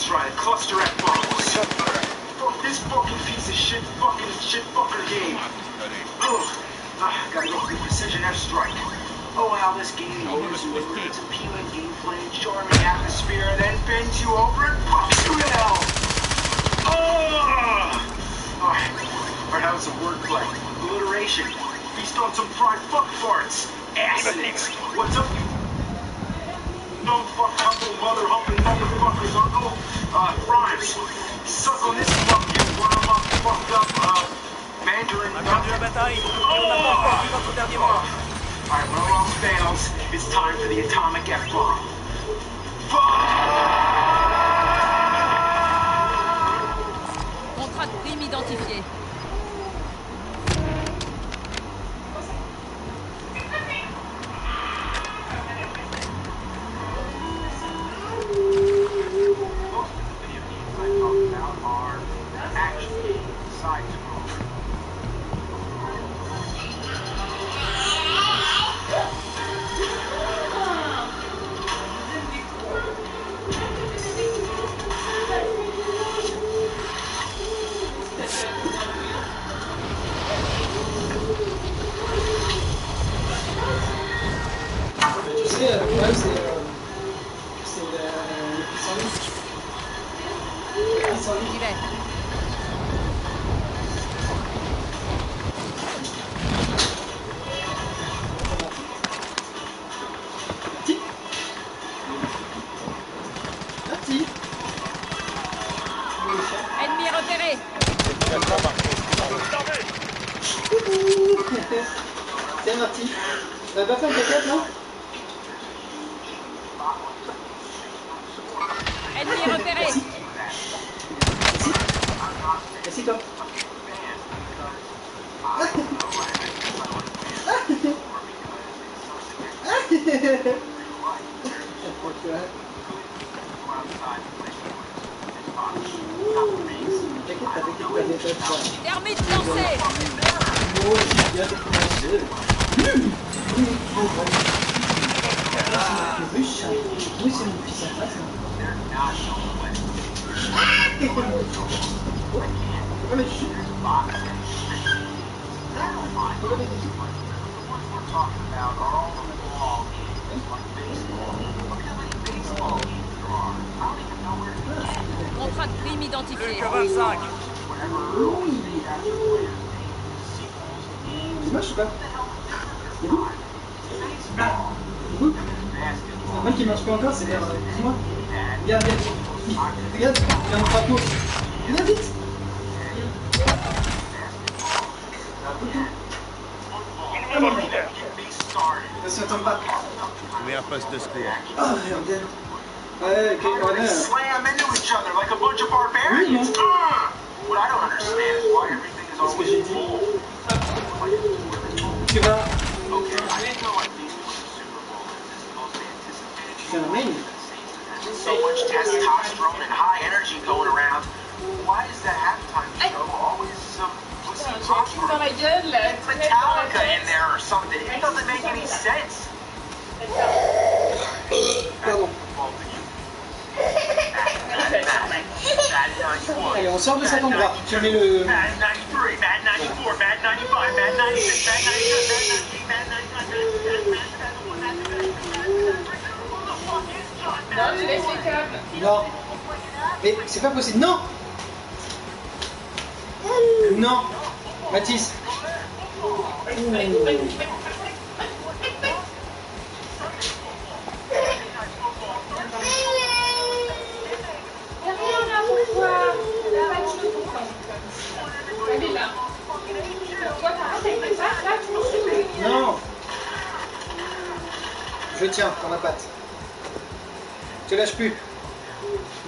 try the cluster F bombs. This fucking piece of shit fucker game. Ugh. Gotta go for the precision airstrike. Oh, how this game moves you over. It's appealing gameplay, charming atmosphere, then bends you over and pops you to hell. Alright, that was some wordplay. Alliteration. Feast on some fried fuck farts. Acids. What's up, you dumb fuck couple mother humping motherfuckers, uncle? Rhymes. Suck on this fuck you while I'm up fucked up, Mandarin. Alright, when all else fails, it's time for the atomic F-bomb. Contrat de prime identifié. J'y vais. Parti. Ennemi repéré. C'est parti. T'as pas fait un caca, non? Ennemi repéré. Merci toi. Termine de lancer. Oui, c'est mon fils à face. Contrat de prime identifié. Que 25. Moi je sais pas. Moi qui marche pas encore, c'est vers. Dis-moi. Regarde, regarde, il est en drapeau. Viens vite. Ça tombe pas. Meilleur poste de secours. Ah, merde. Ouais, ok, They slam into each other like a bunch of barbarians. What I don't understand is why everything is always full. Tu vas. Okay, I didn't know like these was the Super Bowl. This is the most anticipated Tu fais un mail. So much testosterone and high energy going around. Why is the halftime show always some pussy pop group? Metallica in there or something? It doesn't make any sense. Pardon. Allez, on sort de cet endroit. Tu mets le. Bad 93, bad 94, bad 95, bad 96, bad 97, bad 98, bad 99, Non, je laisse les câbles. Non. Mais c'est pas possible. Non. Non. Mathis. Elle est là. Toi, t'arrêtes avec les pattes, là, tu m'en fous. Non. Je tiens dans ma patte. Je te lâche plus.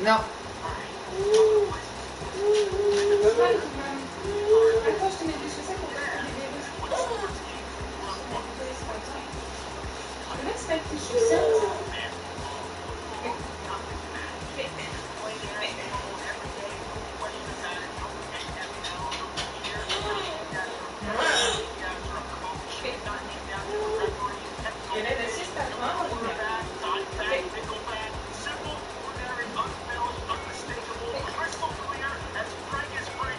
Non. Attends, je te mets des chaussettes pour pas que les virus. Le mec, c'est pas des chaussettes. unfailed, unmistakable, crystal clear, as frank as free.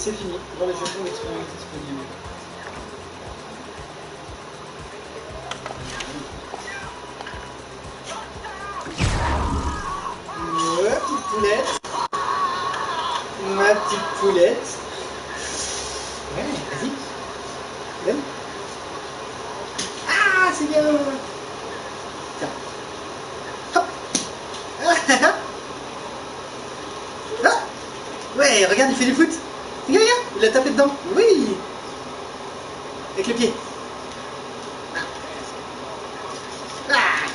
c'est fini. Voir le Japon d'expérience disponible. Ouais, petite poulette. Ma petite poulette. Ouais, vas-y. Donne. Ah, c'est bien. Tiens. Hop. Ah. Ouais, regarde, il fait du foot. Regarde, regarde, il a tapé dedans. Oui. Avec le pied. Ah.